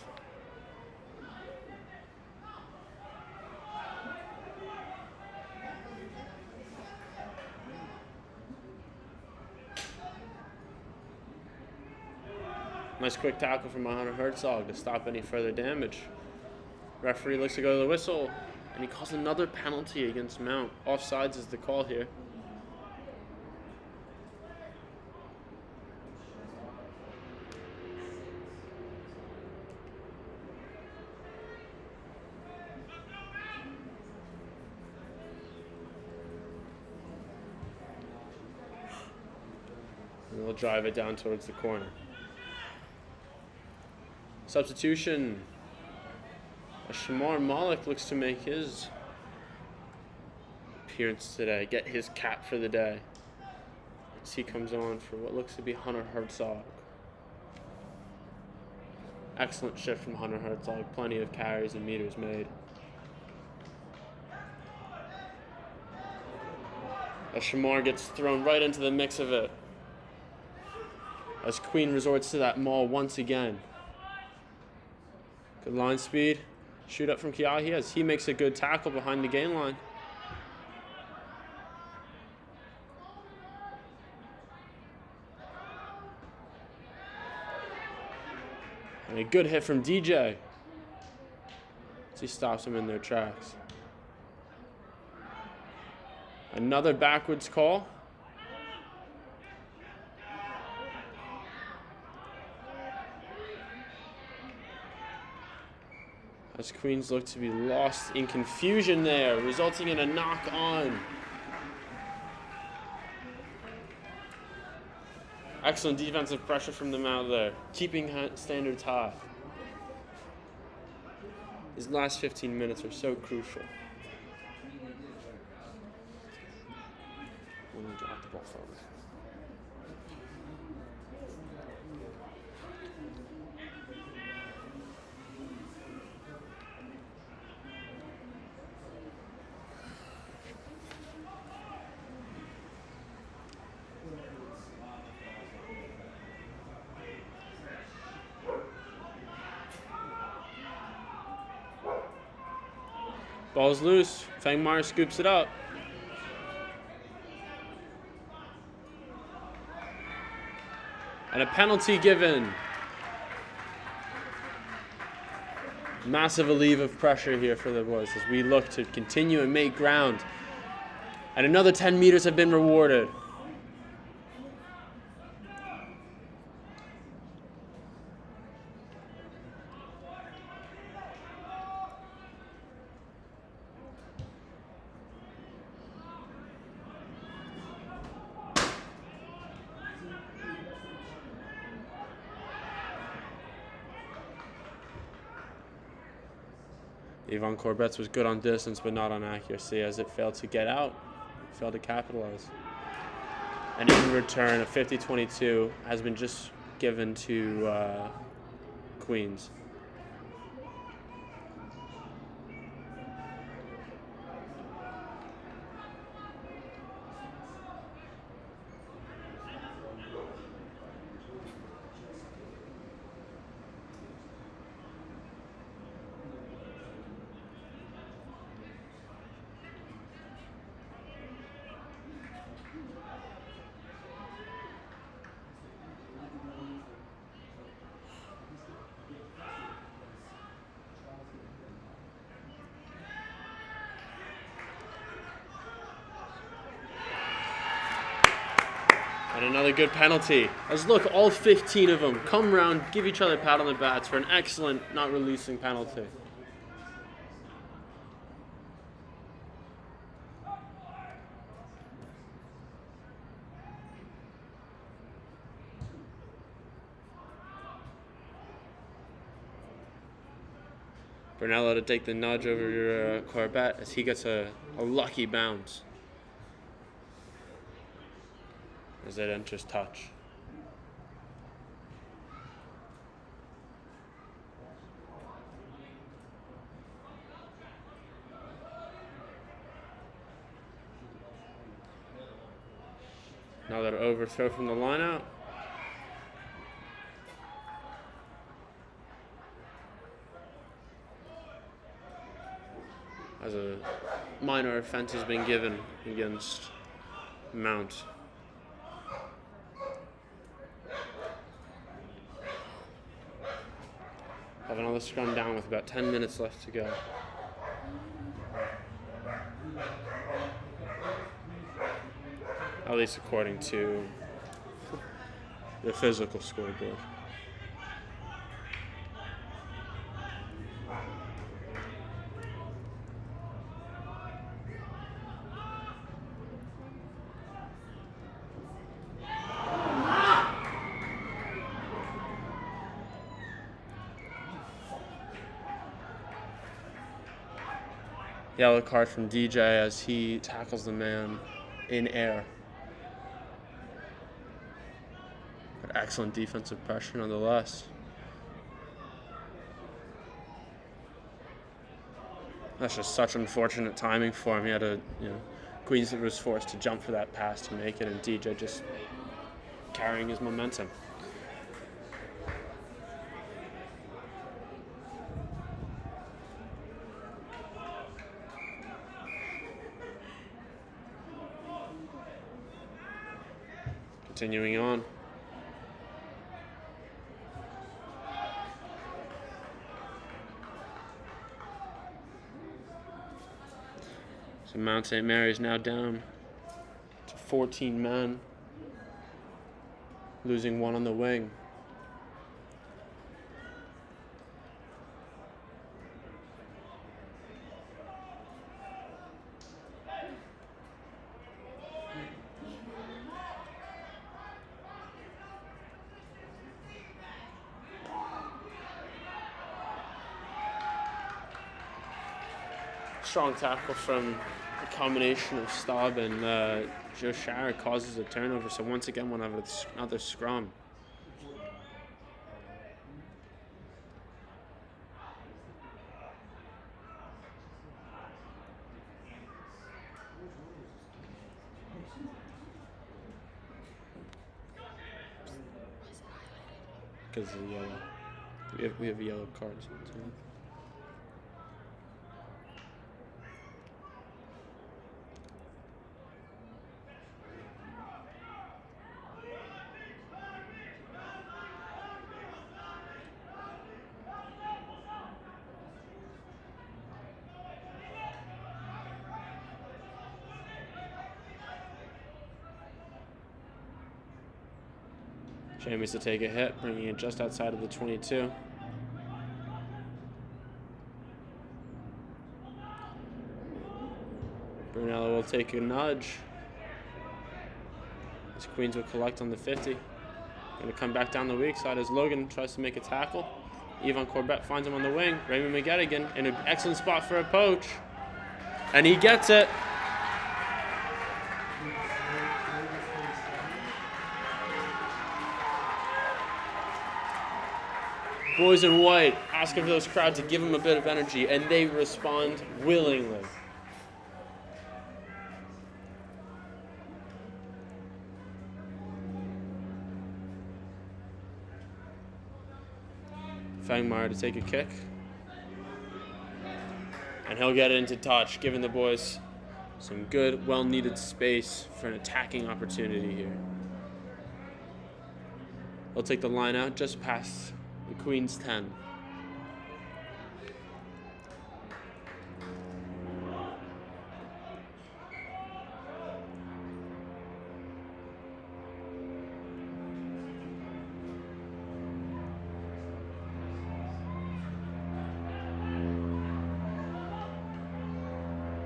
Nice quick tackle from Hunter Herzog to stop any further damage. Referee looks to go to the whistle, and he calls another penalty against Mount. Offsides is the call here. we'll drive it down towards the corner. Substitution. Shamar Malik looks to make his appearance today, get his cap for the day, as he comes on for what looks to be Hunter Herzog. Excellent shift from Hunter Herzog, plenty of carries and meters made. As Shamar gets thrown right into the mix of it, as Queen resorts to that maul once again. Good line speed. Shoot up from Kiahi as he makes a good tackle behind the gain line. And a good hit from DJ as he stops him in their tracks. Another backwards call. As Queens look to be lost in confusion there, resulting in a knock on. Excellent defensive pressure from them out there, keeping standards high. These last 15 minutes are so crucial. When you drop the ball forward. Ball's loose. Fangmeyer scoops it up. And a penalty given. Massive relief of pressure here for the boys as we look to continue and make ground. And another 10 meters have been rewarded. Yvonne Corbett was good on distance, but not on accuracy as it failed to get out, failed to capitalize. And in return, a 50-22 has been just given to Queens. And another good penalty. As look, all 15 of them come round, give each other a pat on the backs for an excellent not releasing penalty. Brunello to take the nudge over your Corbett as he gets a lucky bounce. As it enters touch. Another overthrow from the line out. As a minor offense has been given against Mount. Have another scrum down with about 10 minutes left to go. At least according to the physical scoreboard. Yellow card from DJ as he tackles the man in air. But excellent defensive pressure nonetheless. That's just such unfortunate timing for him. He had a, Queens was forced to jump for that pass to make it, and DJ just carrying his momentum. Continuing on. So Mount St. Mary's now down to 14 men, losing one on the wing. Strong tackle from a combination of Staub and Joe Shire causes a turnover. So once again, we'll have another scrum. Because of the yellow. We have yellow cards. Jamie's to take a hit, bringing it just outside of the 22. Brunello will take a nudge. As Queens will collect on the 50. Going to come back down the weak side as Logan tries to make a tackle. Yvonne Corbett finds him on the wing. Raymond McGettigan in an excellent spot for a poach. And he gets it. Boys in white asking for those crowd to give them a bit of energy, and they respond willingly. Fangmeyer to take a kick. And he'll get it into touch, giving the boys some good, well-needed space for an attacking opportunity here. They'll take the line out just past the Queen's 10.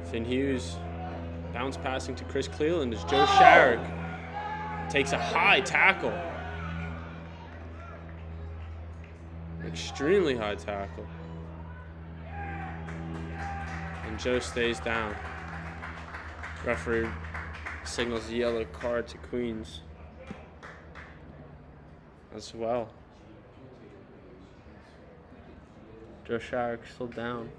Finn Hughes bounce passing to Chris Cleland as Joe Sharrock takes a high tackle. Extremely high tackle. And Joe stays down. Referee signals a yellow card to Queens as well. Joe Sharrock still down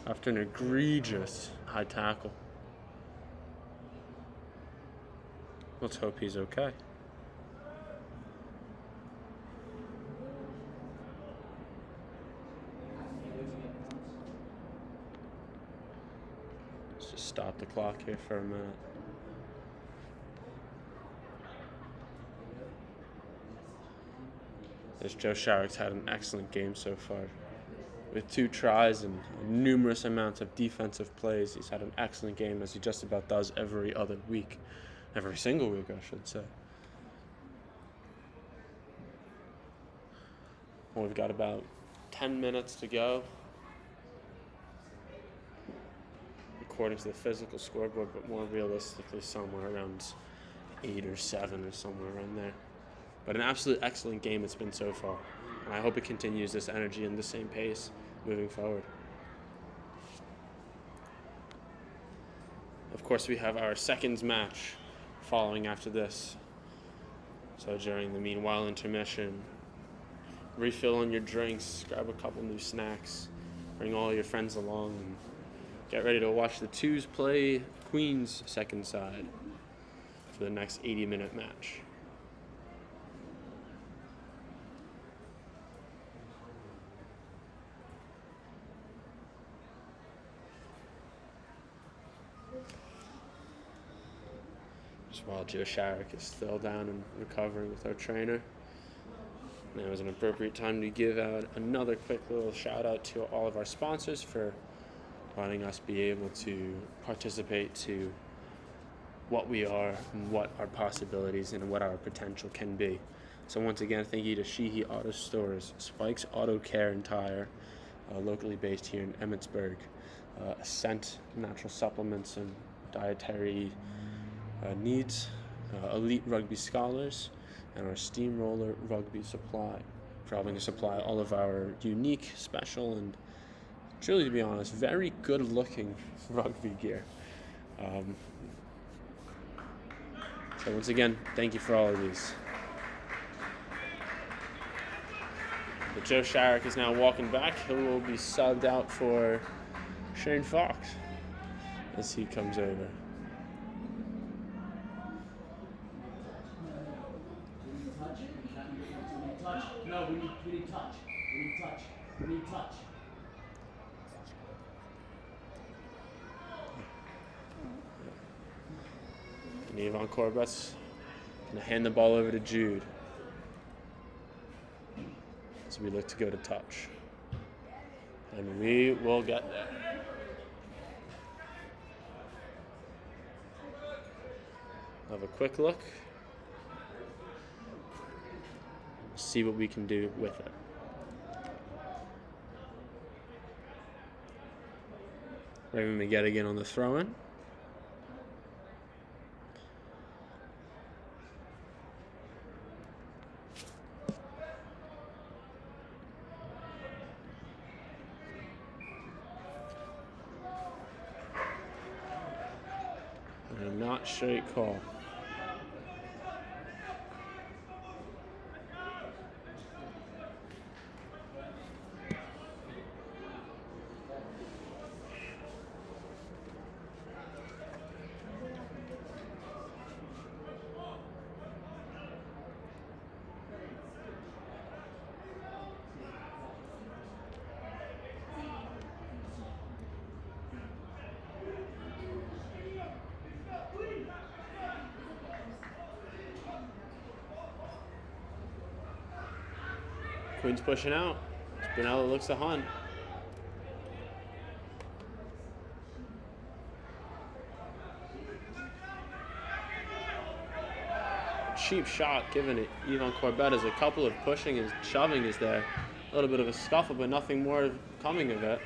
after an egregious high tackle. Let's hope he's okay. Let's just stop the clock here for a minute. As Joe Sharrock's had an excellent game so far. With 2 tries and numerous amounts of defensive plays, he's had an excellent game, as he just about does every other week. Every single week, I should say. Well, we've got about 10 minutes to go, according to the physical scoreboard, but more realistically somewhere around 8 or 7 or somewhere around there. But an absolute excellent game it's been so far, and I hope it continues this energy and the same pace moving forward. Of course, we have our seconds match following after this. So during the meanwhile intermission, refill on your drinks, grab a couple new snacks, bring all your friends along, and get ready to watch the twos play Queens second side for the next 80-minute match. Just while Joe Sharrock is still down and recovering with our trainer, now is an appropriate time to give out another quick little shout out to all of our sponsors for letting us be able to participate to what we are and what our possibilities and what our potential can be. So once again, thank you to Sheehy Auto Stores, Spike's Auto Care and Tire, locally based here in Emmitsburg, Ascent Natural Supplements and Dietary Needs, Elite Rugby Scholars, and our Steamroller Rugby Supply for helping to supply all of our unique, special, and truly, to be honest, very good-looking rugby gear. So once again, thank you for all of these. But Joe Sharrock is now walking back. He will be subbed out for Shane Fox as he comes over. No, we need touch. We need touch. And Yvonne Corbett's going to hand the ball over to Jude as we look to go to touch. And we will get there. Have a quick look. See what we can do with it. Raymond McGettigan on the throw-in. And a not straight call. Queen's pushing out. Spinella looks to hunt. Cheap shot given it. Yvonne Corbett as a couple of pushing and shoving is there. A little bit of a scuffle, but nothing more coming of it.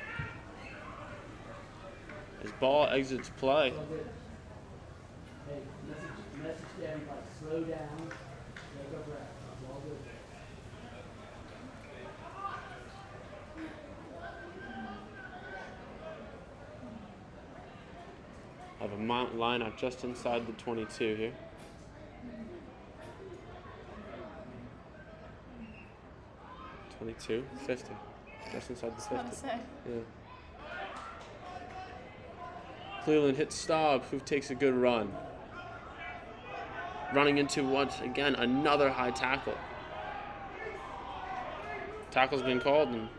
As ball exits play. Hey, message to everybody, slow down. Take a breath. All good. Have a mount lineup just inside the 22 here. .22, 50. Just inside the 50. Yeah. Cleveland hits Staub, who takes a good run. Running into, once again, another high tackle. Tackle's been called, and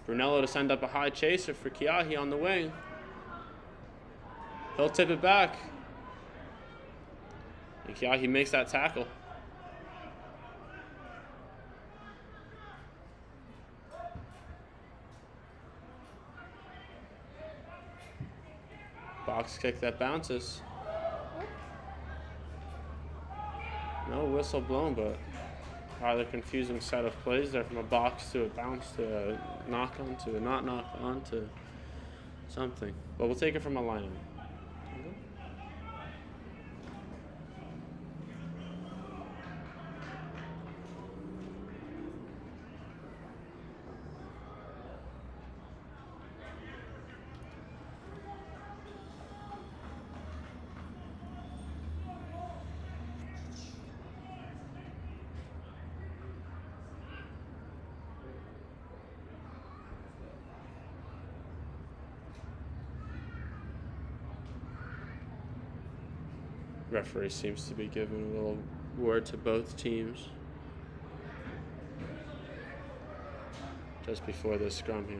Brunello to send up a high chaser for Kiahi on the wing. He'll tip it back. And Kiahi makes that tackle. Box kick that bounces. No whistle blown, but rather confusing set of plays there, from a box to a bounce to a knock on to a not knock on to something. But we'll take it from a lineup. Referee seems to be giving a little word to both teams just before the scrum here.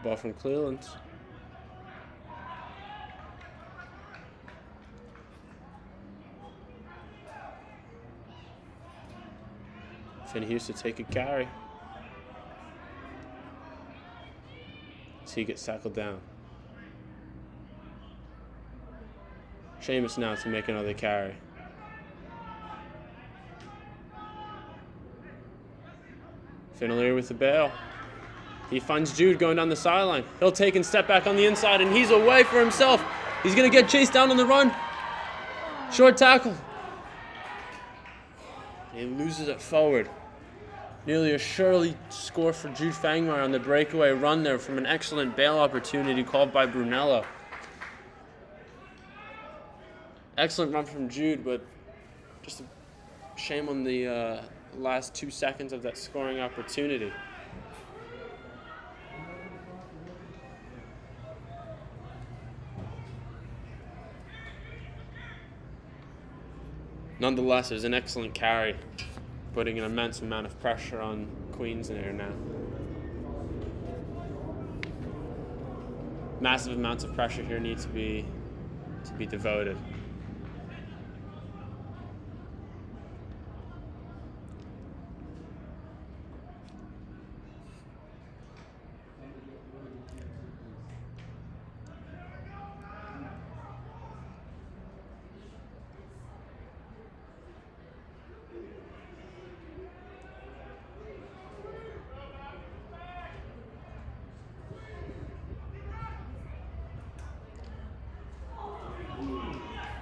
Ball from Cleveland. Finn Hughes to take a carry. So he gets tackled down. Seamus now to make another carry. Finn O'Leary with the bail. He finds Jude going down the sideline. He'll take and step back on the inside, and he's away for himself. He's going to get chased down on the run. Short tackle. He loses it forward. Nearly a surely score for Jude Fangmeyer on the breakaway run there from an excellent bail opportunity called by Brunello. Excellent run from Jude, but just a shame on the last 2 seconds of that scoring opportunity. Nonetheless, it was an excellent carry, putting an immense amount of pressure on Queens in there now. Massive amounts of pressure here need to be devoted.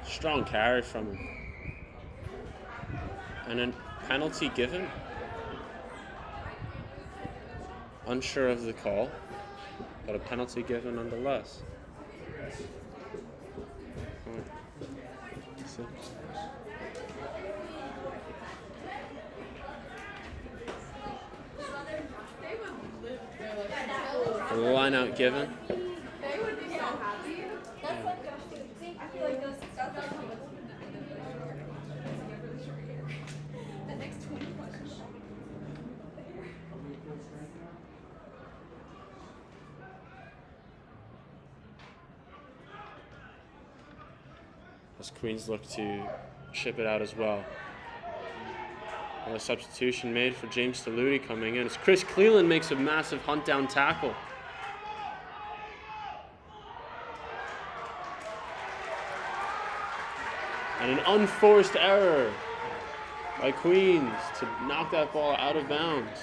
Strong carry from him. And a penalty given. Unsure of the call, but a penalty given nonetheless. A line out given. As Queens look to ship it out as well. Another substitution made for James Stalludi coming in as Chris Cleland makes a massive hunt down tackle. And an unforced error by Queens to knock that ball out of bounds.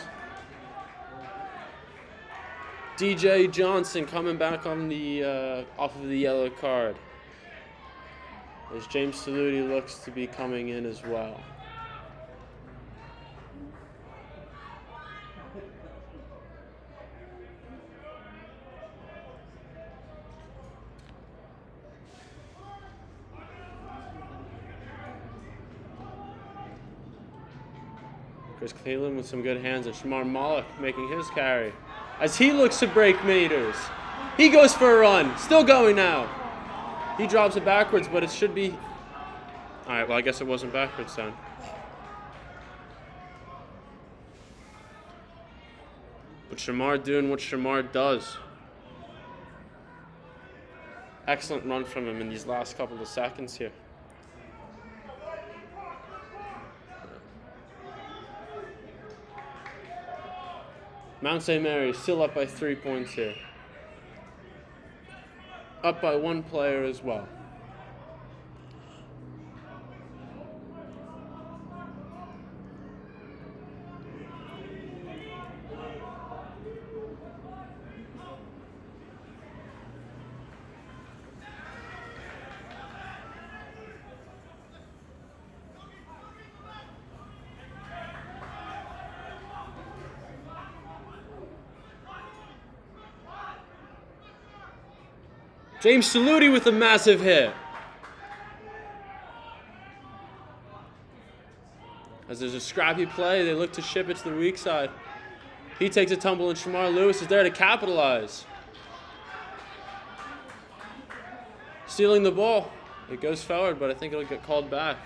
DJ Johnson coming back on the off of the yellow card, as James Stalludi looks to be coming in as well. Chris Cleveland with some good hands, and Shamar Malik making his carry as he looks to break meters. He goes for a run, still going now. He drops it backwards, but it should be... All right, well, I guess it wasn't backwards then. But Shamar doing what Shamar does. Excellent run from him in these last couple of seconds here. Mount St. Mary still up by 3 points here. Up by one player as well. James Saludi with a massive hit. As there's a scrappy play, they look to ship it to the weak side. He takes a tumble, and Shamar Lewis is there to capitalize. Stealing the ball. It goes forward, but I think it'll get called back.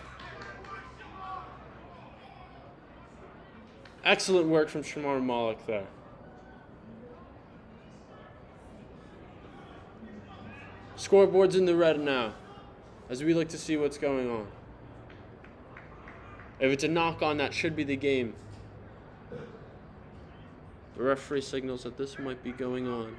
Excellent work from Shamar Malik there. Scoreboard's in the red now, as we look to see what's going on. If it's a knock-on, that should be the game. The referee signals that this might be going on.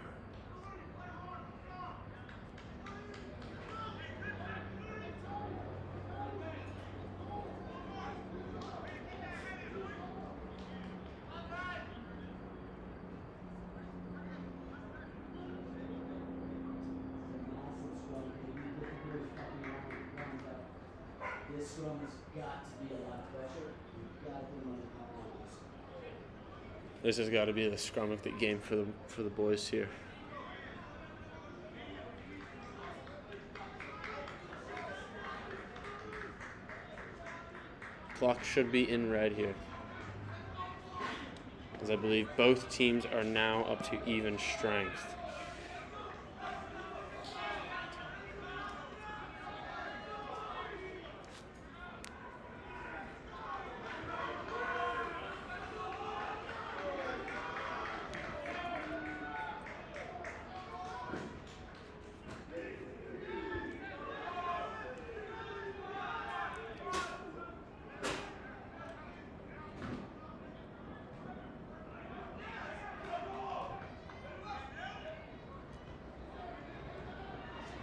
This scrum has got to be a lot of pressure. You've got to put them on the lines. This has got to be the scrum of the game for the boys here. Clock should be in red here, as I believe both teams are now up to even strength.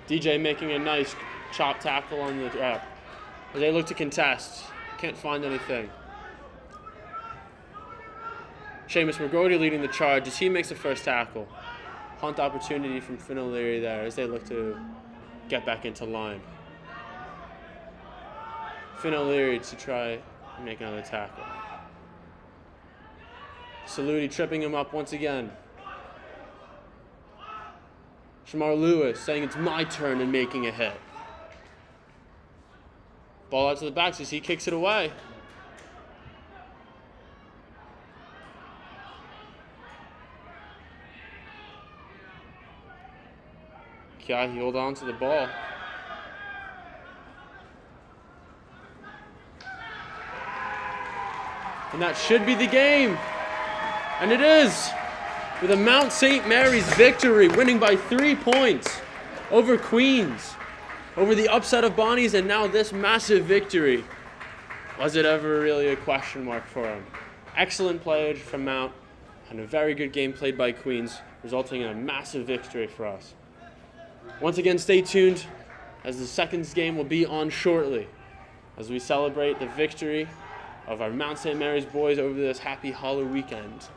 DJ making a nice chop tackle on the trap. As they look to contest. Can't find anything. Seamus McGrody leading the charge as he makes the first tackle. Hunt opportunity from Finn O'Leary there as they look to get back into line. Finn O'Leary to try and make another tackle. Saludi tripping him up once again. Shamar Lewis saying it's my turn and making a hit. Ball out to the backs as he kicks it away. He hold on to the ball. And that should be the game. And it is. With a Mount St. Mary's victory, winning by 3 points over Queens, over the upset of Bonnie's, and now this massive victory. Was it ever really a question mark for him? Excellent play from Mount, and a very good game played by Queens, resulting in a massive victory for us. Once again, stay tuned, as the second game will be on shortly, as we celebrate the victory of our Mount St. Mary's boys over this happy Hollow weekend.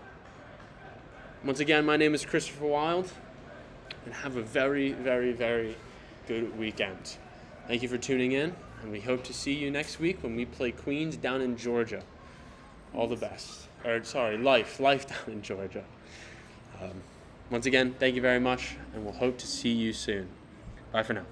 Once again, my name is Christopher Wild, and have a very, very, very good weekend. Thank you for tuning in, and we hope to see you next week when we play Queens down in Georgia. All the best. Life down in Georgia. Once again, thank you very much, and we'll hope to see you soon. Bye for now.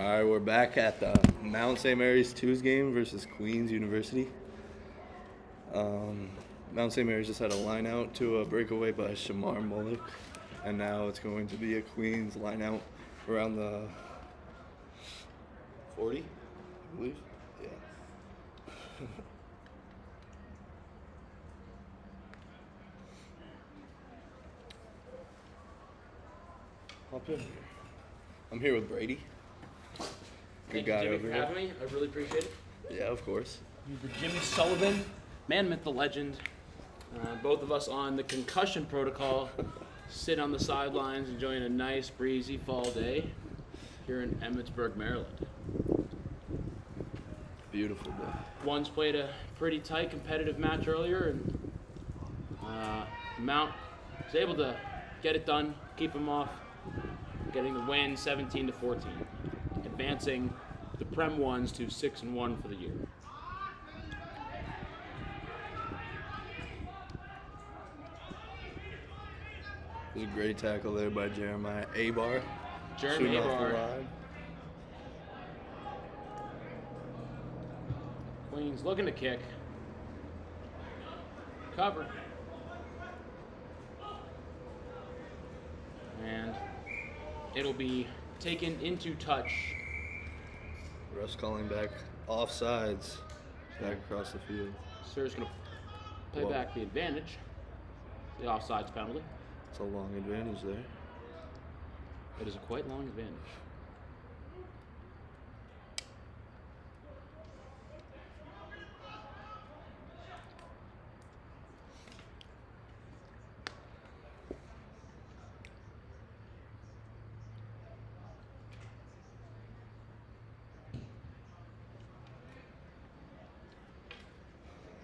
All right, we're back at the Mount St. Mary's 2's game versus Queens University. Mount St. Mary's just had a line out to a breakaway by Shamar Mullick, and now it's going to be a Queens line out around the 40, I believe. Yeah. Hop in here. I'm here with Brady. Good guy over for here. having me. I really appreciate it. Yeah, of course. The Jimmy Sullivan, man, myth, the legend. Both of us on the concussion protocol, sit on the sidelines enjoying a nice breezy fall day here in Emmitsburg, Maryland. Beautiful day. One's played a pretty tight competitive match earlier, and Mount was able to get it done, keep him off, getting the win 17-14, advancing the Prem ones to 6-1 for the year. It was a great tackle there by Jeremiah Abar. Jeremy Shooting off the Abar. line. Queens looking to kick. Cover. And it'll be taken into touch. Refs calling back offsides back across the field. Sir's going to play Whoa. back the advantage. The offsides penalty. It's a long advantage there. It is a quite long advantage.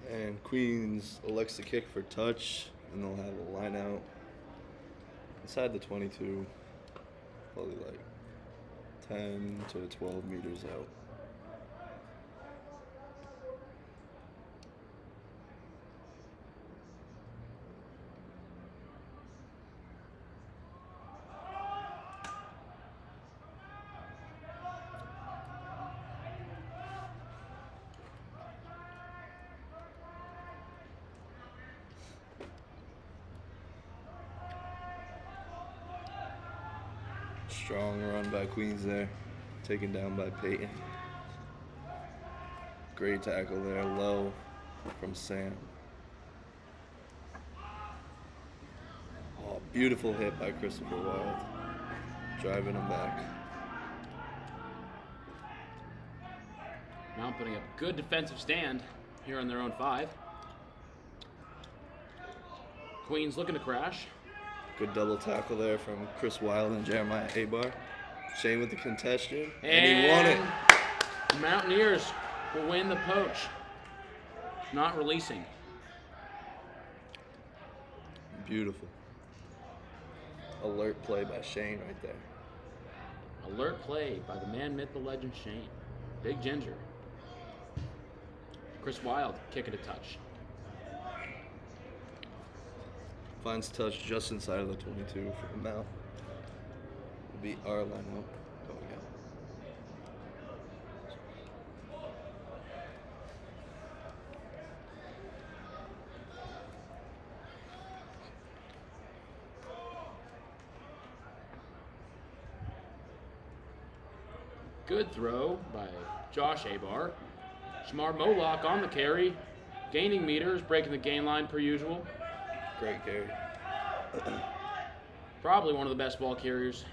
And Queens elects to kick for touch, and they'll have a line out inside the 22, probably like 10 to 12 meters out. Strong run by Queens there, taken down by Peyton. Great tackle there, low from Sam. Oh, beautiful hit by Christopher Wild, driving him back. Mount putting up a good defensive stand here on their own 5. Queens looking to crash. Good double tackle there from Chris Wild and Jeremiah Abar. Shane with the contention, and he won it. Mountaineers will win the poach. Not releasing. Beautiful. Alert play by Shane right there. Alert play by the man, myth, the legend, Shane. Big Ginger. Chris Wild kicking a touch. Finds touch just inside of the 22 for the Mount. Will be our line out going out. Good throw by Josh Abar. Shamar Moloch on the carry. Gaining meters, breaking the gain line per usual. Great carry. Probably one of the best ball carriers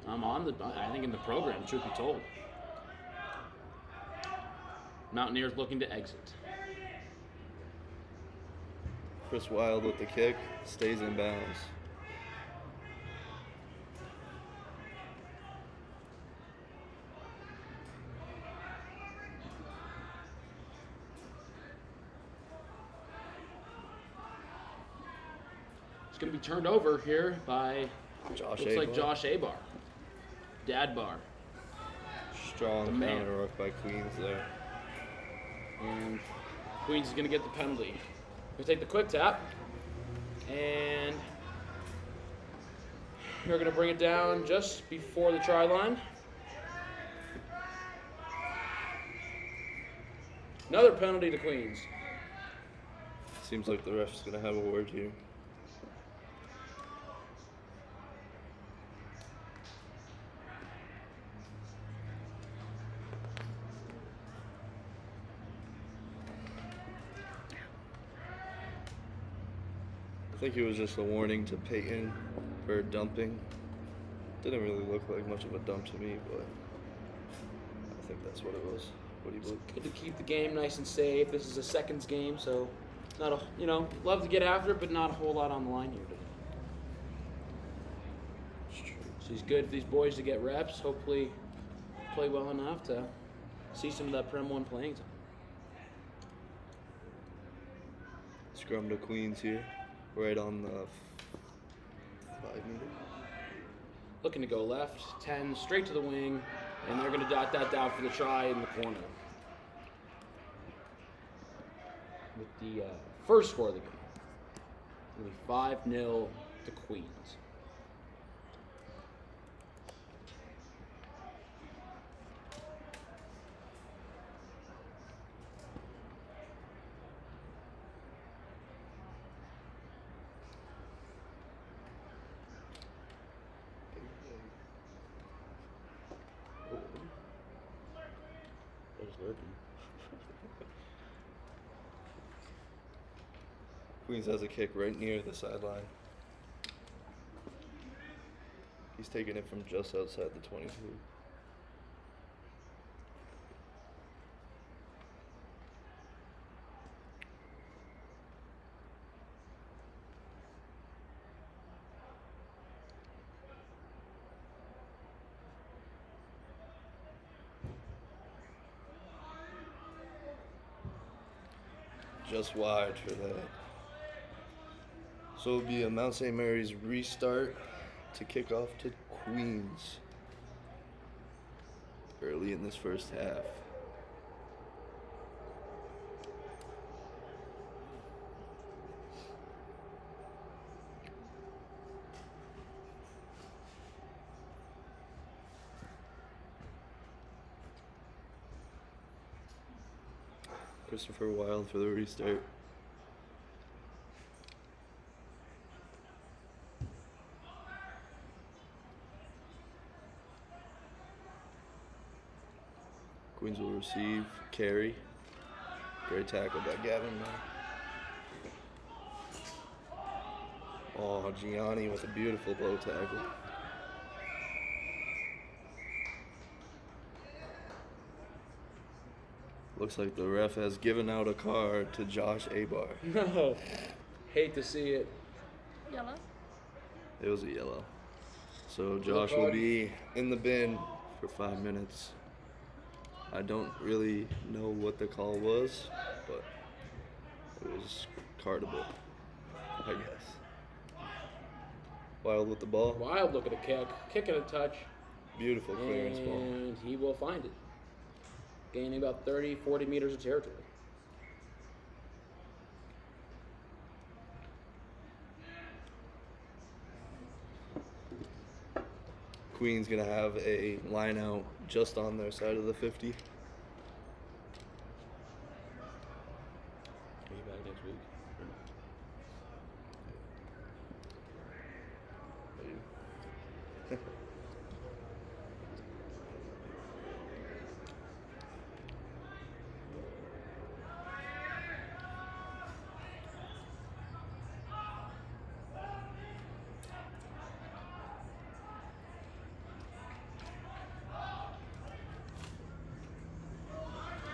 I think in the program, truth be told. Mountaineers looking to exit. Chris Wild with the kick, stays in bounds. It's going to be turned over here by, Josh looks like Abar. Josh Abar. Dad bar. Strong The man. counter ruck by Queens there. And Queens is going to get the penalty. We take the quick tap. And we're going to bring it down just before the try line. Another penalty to Queens. Seems like the ref's gonna have a word here. I think it was just a warning to Peyton for dumping. Didn't really look like much of a dump to me, but I think that's what it was. What do you believe? Good to keep the game nice and safe. This is a seconds game, so not a love to get after it, but not a whole lot on the line here today. It's true. So he's good for these boys to get reps. Hopefully, play well enough to see some of that Prem 1 playing time. Scrum to Queens here, right on the 5-meter. Looking to go left, 10, straight to the wing, and they're going to dot that down for the try in the corner. With the first score of the game. It'll be 5-0 to Queens. Queens has a kick right near the sideline. He's taking it from just outside the 22. Just wide for that. So it'll be a Mount St. Mary's restart to kick off to Queens early in this first half. Christopher Wilde for the restart. Queens will receive, carry. Great tackle by Gavin. Oh, Gianni with a beautiful blow tackle. Looks like the ref has given out a card to Josh Abar. No. Hate to see it. Yellow. It was a yellow. So Josh will be in the bin for 5 minutes. I don't really know what the call was, but it was cardable, I guess. Wild with the ball. Wild look at a kick. Kick and a touch. Beautiful clearance ball. And he will find it. Gaining about 30, 40 meters of territory. Queen's gonna have a line out just on their side of the 50. Are you back next week?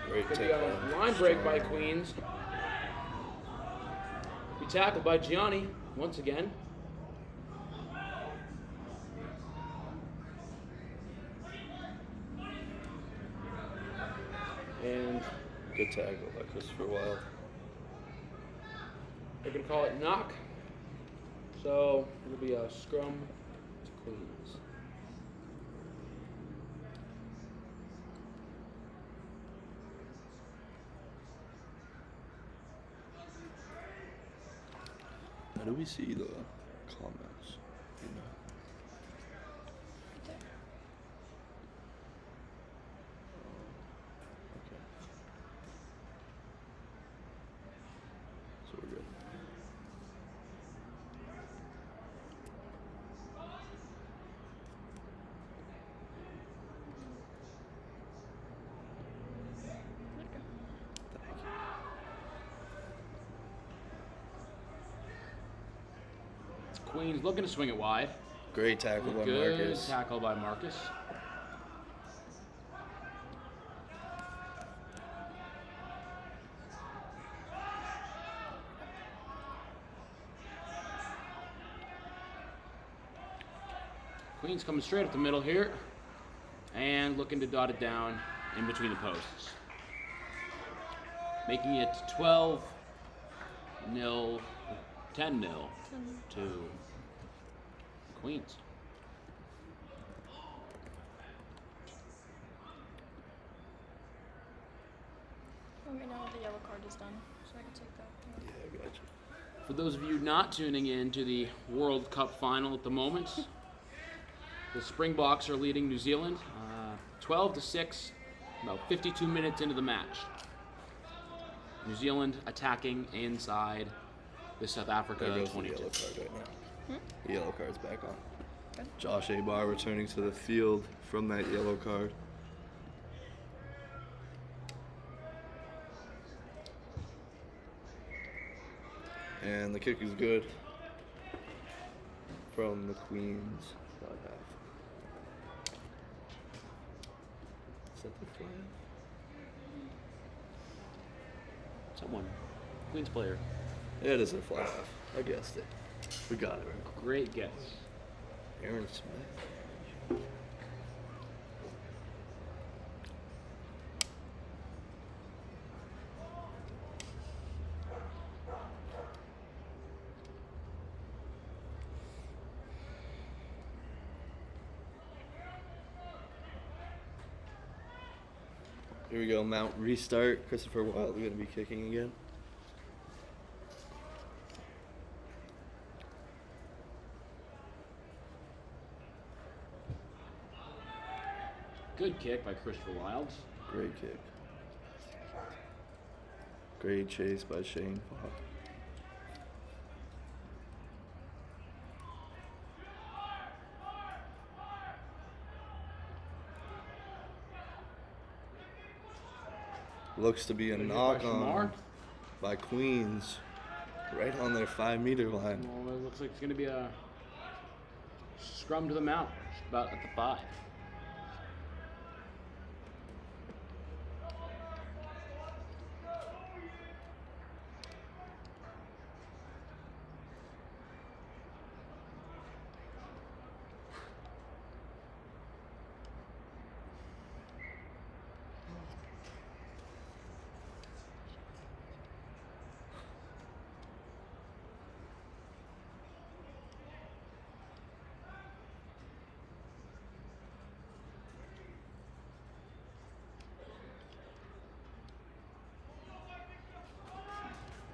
Great Could be take a line break by Queens. Be tackled by Gianni once again. And Good tackle by Christopher Wilde. they're going to call it knock. So it'll be a scrum to Queens. How do we see the comments? You know? Okay. Queens looking to swing it wide. Great tackle by Good Marcus. tackle by Marcus. Queens coming straight up the middle here and looking to dot it down in between the posts. Making it 12-0, 10-0 to Queens. Let me know when the yellow card is done, so I can take that. Yeah, I got you. For those of you not tuning in to the World Cup final at the moment, the Springboks are leading New Zealand 12-6, about 52 minutes into the match. New Zealand attacking inside the South Africa There goes the 22. yellow card right now. The yellow card's back on. Good. Josh Abar returning to the field from that yellow card. And the kick is good from the Queens. Is that the flag? Someone, Queens player. Yeah, it is a fly half. I guessed it. We got it right. Great guess. Aaron Smith. Here we go, Mount restart. Christopher Wilde going to be kicking again. Good kick by Christopher Wilds. Great kick. Great chase by Shane Falk. Looks to be a Good hit by knock Shamar. on by Queens right on their 5-meter line. Well, it looks like it's going to be a scrum to the mount, about at the 5.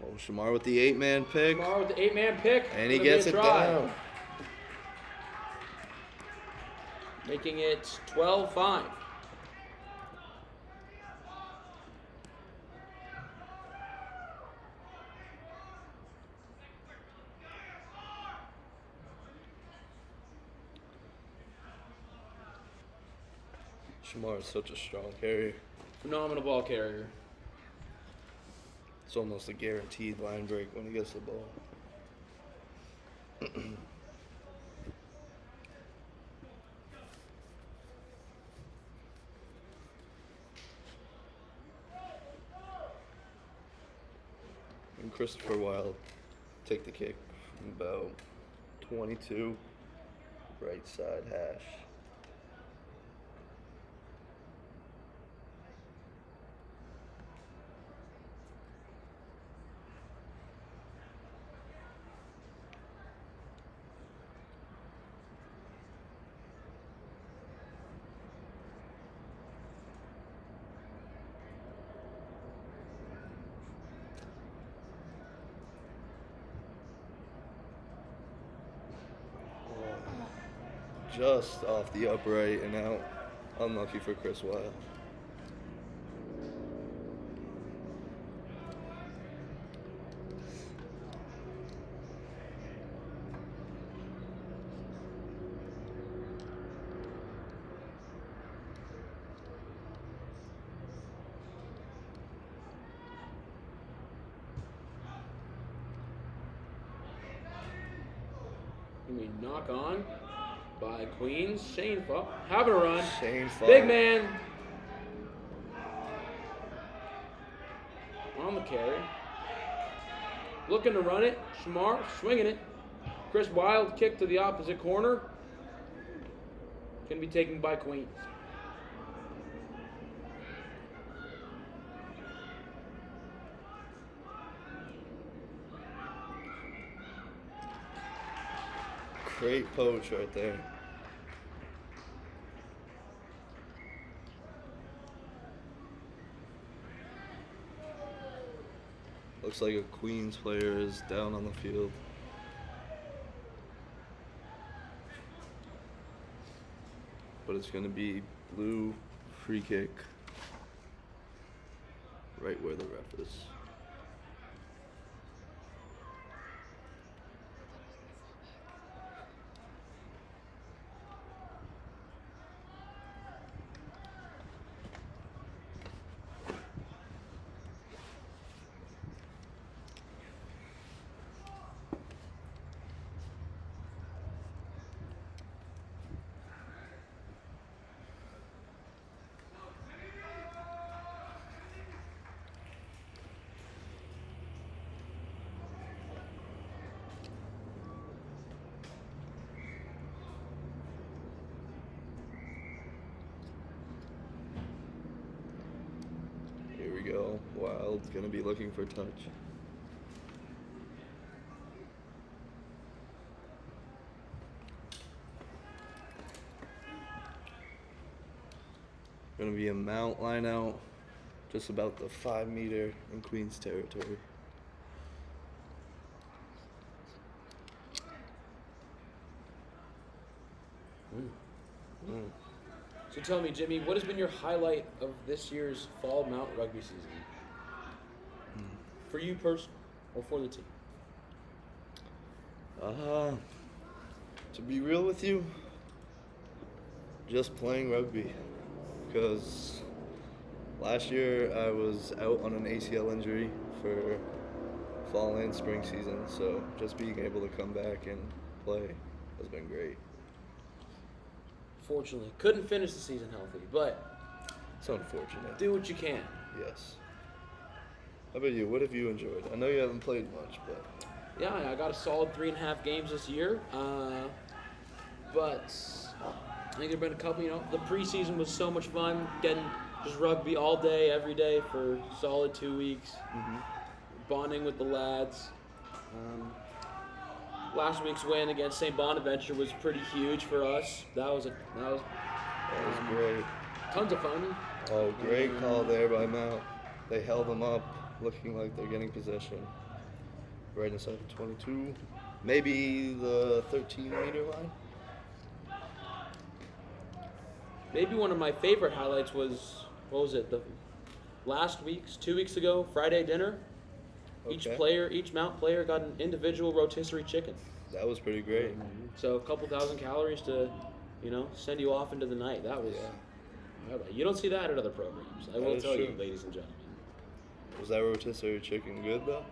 Oh, Shamar with the 8-man pick. Shamar with the 8-man pick. And he Gonna be gets a it try. down. Making it 12-5. Shamar is such a strong carrier. Phenomenal ball carrier. It's almost a guaranteed line break when he gets the ball. And Christopher Wilde take the kick from about 22, right side hash. Just off the upright and out. Unlucky for Chris Wilde. We knock on by Queens. Shane having a run. Shane Falk. Big man. On the carry. Looking to run it. Shamar swinging it. Chris Wild kick to the opposite corner. Going to be taken by Queens. Great poach right there. Looks like a Queens player is down on the field. But it's going to be blue free kick right where the ref is. Here we go. Wild's gonna be looking for touch. Gonna be a mount line out, just about the 5 meter in Queens territory. So tell me, Jimmy, what has been your highlight of this year's fall Mount Rugby season? For you personally, or for the team? To be real with you, just playing rugby. Because last year I was out on an ACL injury for fall and spring season, so just being able to come back and play has been great. Fortunately, couldn't finish the season healthy, but It's unfortunate. do what you can. Yes. How about you? What have you enjoyed? I know you haven't played much, but Yeah, I got a solid 3.5 games this year. But I think there've been a couple, the preseason was so much fun, getting just rugby all day, every day for solid 2 weeks, bonding with the lads. Last week's win against St. Bonaventure was pretty huge for us. That was great. tons of fun. Oh, great call there by Mount. They held them up, looking like they're getting possession. Right inside the 22, maybe the 13-meter line. Maybe one of my favorite highlights was, the last week's, 2 weeks ago, Friday dinner. Okay. Each Mount player got an individual rotisserie chicken. That was pretty great. So a couple thousand calories to, send you off into the night. That was, you don't see that at other programs. I will is tell you, true. ladies and gentlemen. Was that rotisserie chicken good though?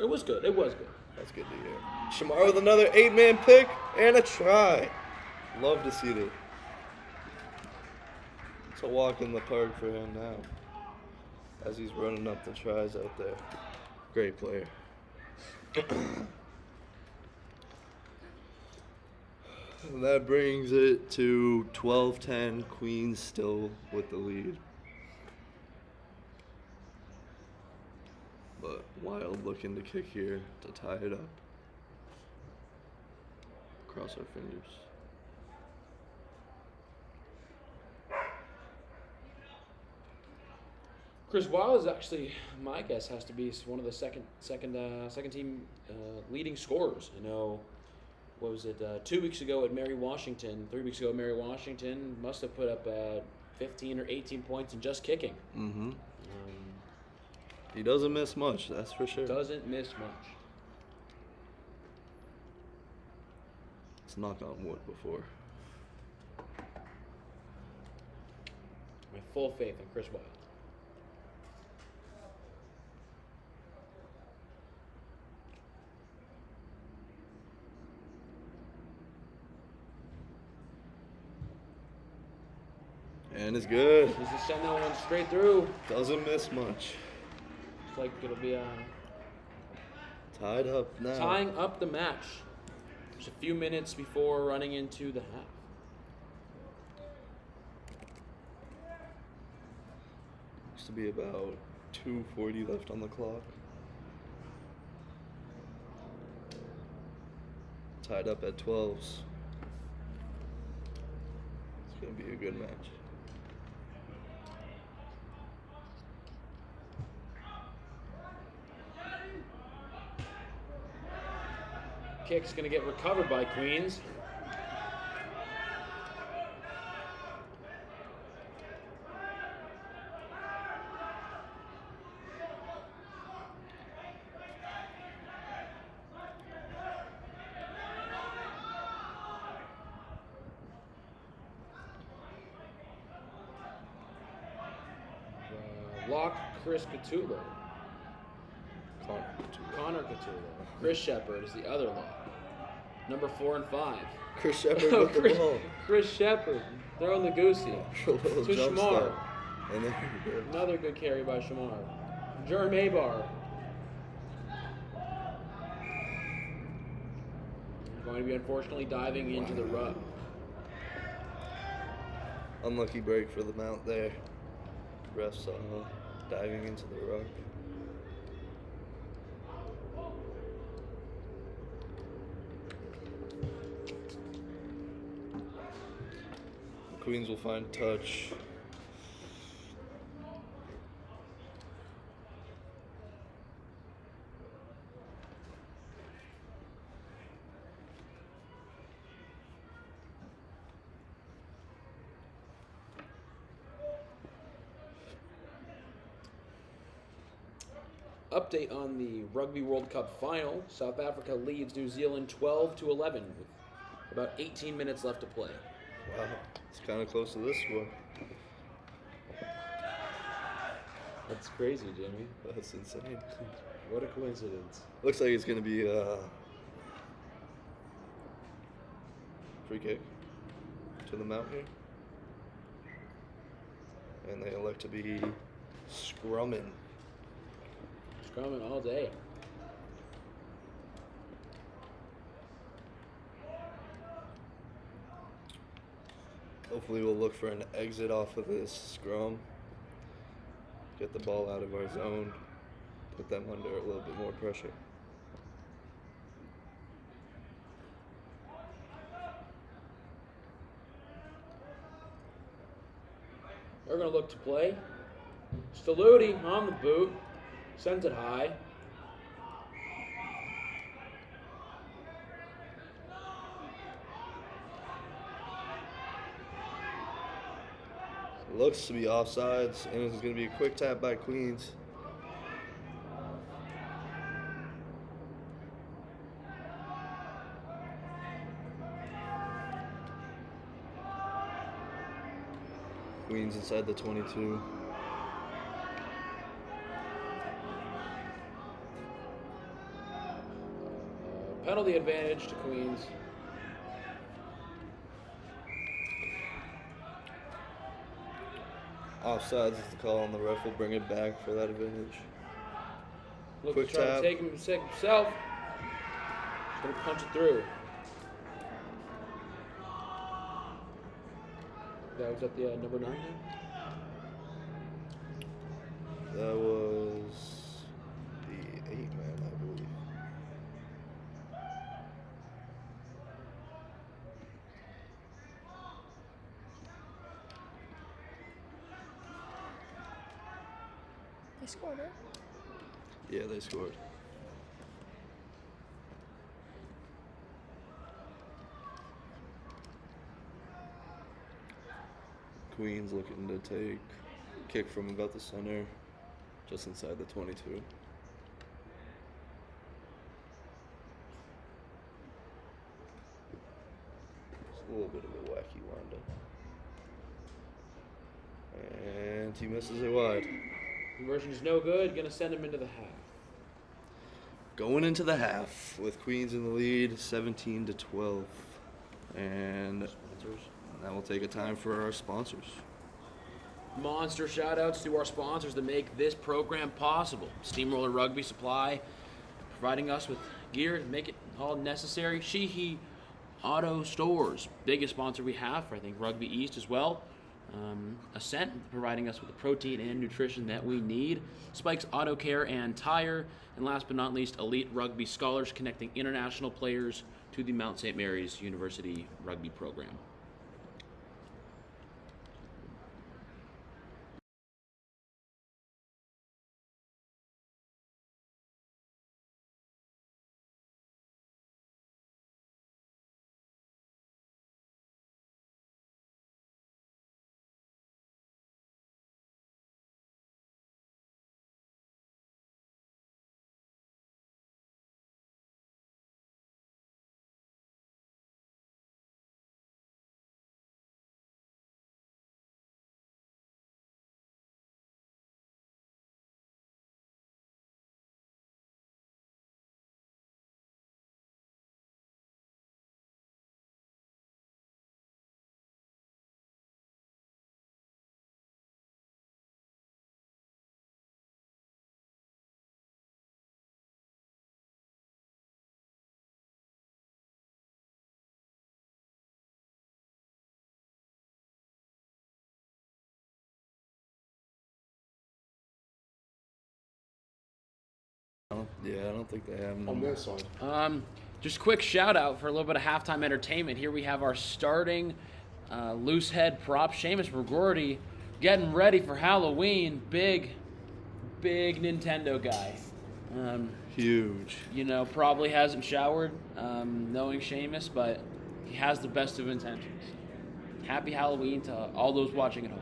It was good. It was good. That's good to hear. Shamar with another 8-man pick and a try. Love to see it. It's a walk in the park for him now, as he's running up the tries out there. Great player. And that brings it to 12-10. Queens still with the lead. But Wild looking to kick here to tie it up. Cross our fingers. Chris Wild is actually, my guess, has to be one of the second team leading scorers. What was it? 2 weeks ago at Mary Washington, 3 weeks ago at Mary Washington, must have put up 15 or 18 points in just kicking. He doesn't miss much, that's for sure. Doesn't miss much. Let's knock on wood before. I have full faith in Chris Wild. And it's good. He's just sending that one straight through. Doesn't miss much. Looks like it'll be Tied up now. tying up the match. Just a few minutes before running into the half. Used to be about 2:40 left on the clock. Tied up at 12s. It's gonna be a good match. Kick's going to get recovered by Queens. Lock Chris Catullo. Connor Catullo. Chris Shepard is the other lock. Number 4 and 5. Chris Shepard with the ball. Chris Shepard throwing the goosey. A little To jump Shamar. start. And there he goes. Another good carry by Shamar. Jerm Abar. Going to be unfortunately diving into the rut. Unlucky break for the mount there. Refs diving into the ruck. Queens will find touch. Update on the Rugby World Cup final. South Africa leads New Zealand 12-11 with about 18 minutes left to play. Wow, it's kind of close to this score. That's crazy, Jimmy. That's insane. What a coincidence. Looks like it's going to be a free kick to the mount here. And they elect to be scrumming. Scrumming all day. Hopefully we'll look for an exit off of this scrum. Get the ball out of our zone. Put them under a little bit more pressure. They're going to look to play. Staludi on the boot. Sends it high. Looks to be offsides, and it's going to be a quick tap by Queens. Queens inside the 22. Penalty advantage to Queens. Offsides is the call, and the ref will bring it back for that advantage. Look Quick to try tap. to take him himself. He's going to punch it through. That was at the number 9 now? That was the 8-man, I believe. They scored it. Yeah, they scored. Queens looking to take kick from about the center, just inside the 22. It's a little bit of a wacky windup. And he misses it wide. Conversion is no good. Going to send him into the half. Going into the half with Queens in the lead, 17-12. And Sponsors. that will take a time for our sponsors. Monster shout outs to our sponsors that make this program possible. Steamroller Rugby Supply, providing us with gear to make it all necessary. Sheehy Auto Stores, biggest sponsor we have for I think Rugby East as well. Ascent, providing us with the protein and nutrition that we need. Spikes Auto Care and Tire. And last but not least, Elite Rugby Scholars, connecting international players to the Mount St. Mary's University Rugby program. I don't think they have them. On this side. Just quick shout out for a little bit of halftime entertainment. Here we have our starting loose head prop, Seamus McGroarty, getting ready for Halloween. Big Nintendo guy. Huge. You know, probably hasn't showered, knowing Seamus, but he has the best of intentions. Happy Halloween to all those watching at home.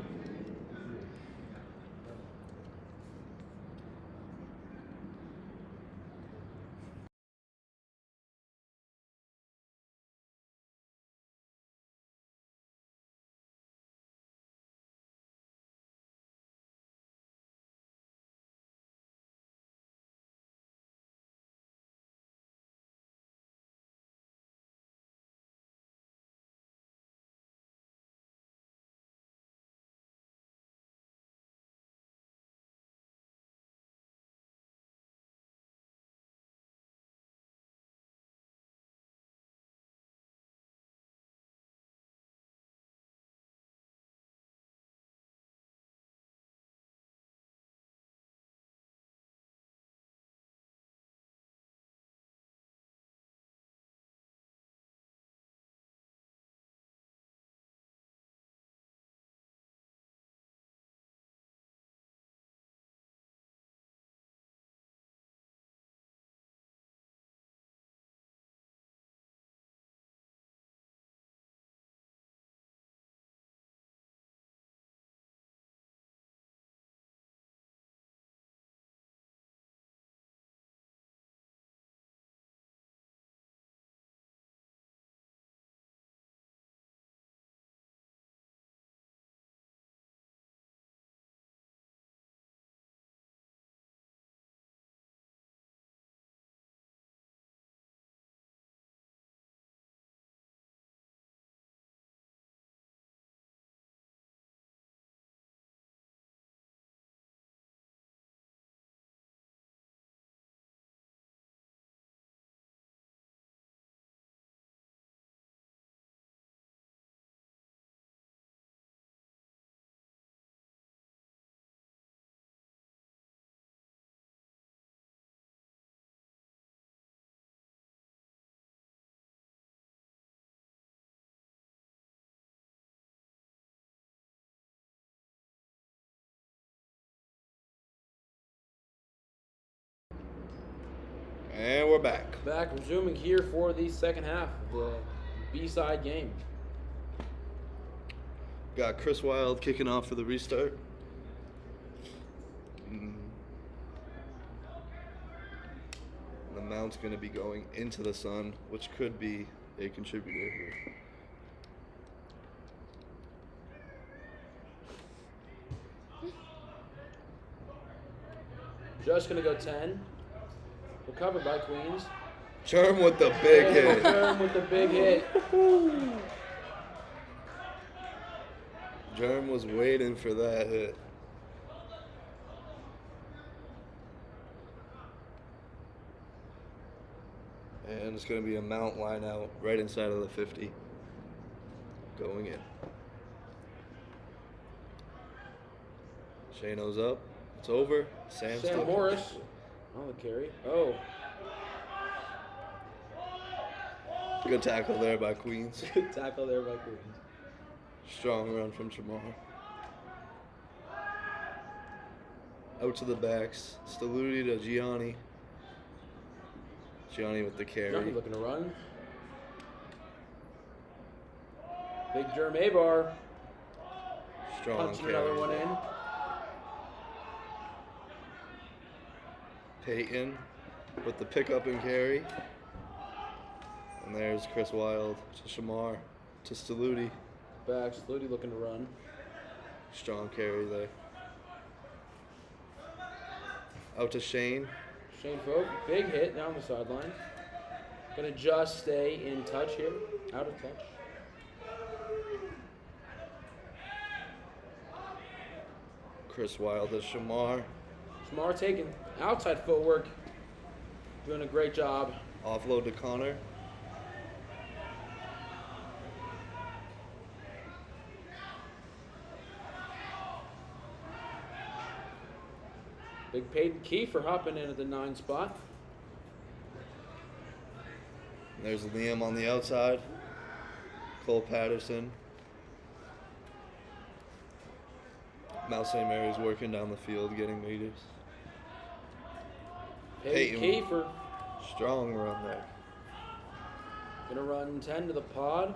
And we're back. Back, resuming here for the second half of the B-side game. Got Chris Wilde kicking off for the restart. The Mount's going to be going into the sun, which could be a contributor here. Just going to go 10. Recovered by Queens. Sherm with the big hit. Sherm with the big hit. Germ was waiting for that hit. And it's going to be a mount line out right inside of the 50. Going in. Shano's up. It's over. Sam Sam still Morris on the carry. Oh, Good tackle there by Queens. good tackle there by Queens. Strong run from Shamar. Out to the backs. Staludi to Gianni. Gianni with the Johnny carry. looking to run. Big Germ Abar Strong punching carry. another one in. Peyton with the pickup and carry. And there's Chris Wild to Shamar to Staludi. Back, Flutie looking to run. Strong carry there. Out to Shane. Shane Folk, big hit down the sideline. Gonna just stay in touch here. Out of touch. Chris Wild to Shamar. Shamar taking outside footwork. Doing a great job. Offload to Connor. Big Peyton Kiefer hopping in at the 9 spot. There's Liam on the outside. Cole Patterson. Mount St. Mary's working down the field, getting meters. Peyton Peyton. Kiefer Strong run there. gonna run 10 to the pod.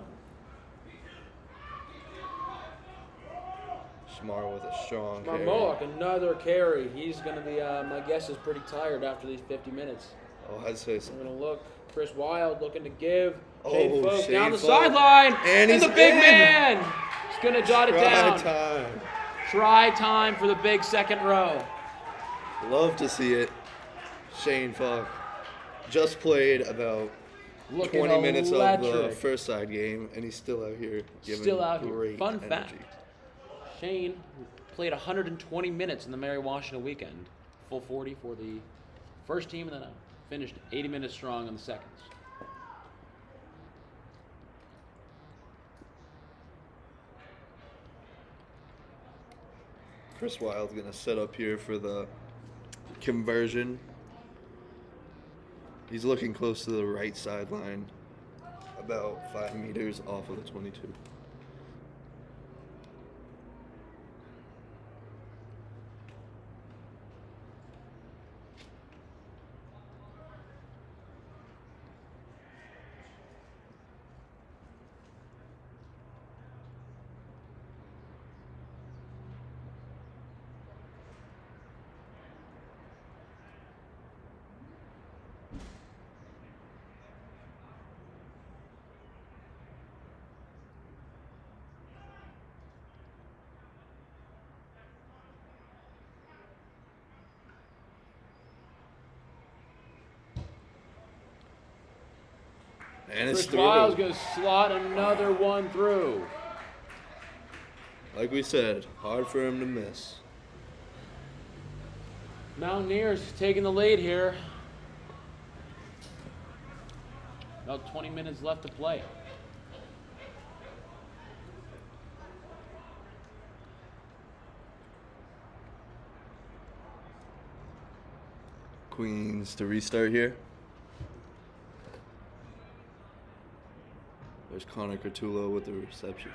Shamar with a strong Shamar carry. Mohawk, another carry. He's gonna be, my guess is pretty tired after these 50 minutes. Oh, I'd say so. I'm gonna look. Chris Wild looking to give. Oh, Shane Folk Shane down the Folk. sideline. And he's the big in. man. He's gonna jot it Try down. time. Try time for the big second row. Love to see it. Shane Falk just played about Looking 20 minutes of the electric. first side game, and he's still out here giving Still out here. great Fun energy. fact. Shane played 120 minutes in the Mary Washington weekend. Full 40 for the first team, and then finished 80 minutes strong on the seconds. Chris Wild's gonna set up here for the conversion. He's looking close to the right sideline, about 5 meters off of the 22. And it's Chris through. Wild's going to slot another one through. Like we said, hard for him to miss. Mountaineers taking the lead here. About 20 minutes left to play. Queens to restart here. There's Connor Curtulo with the reception.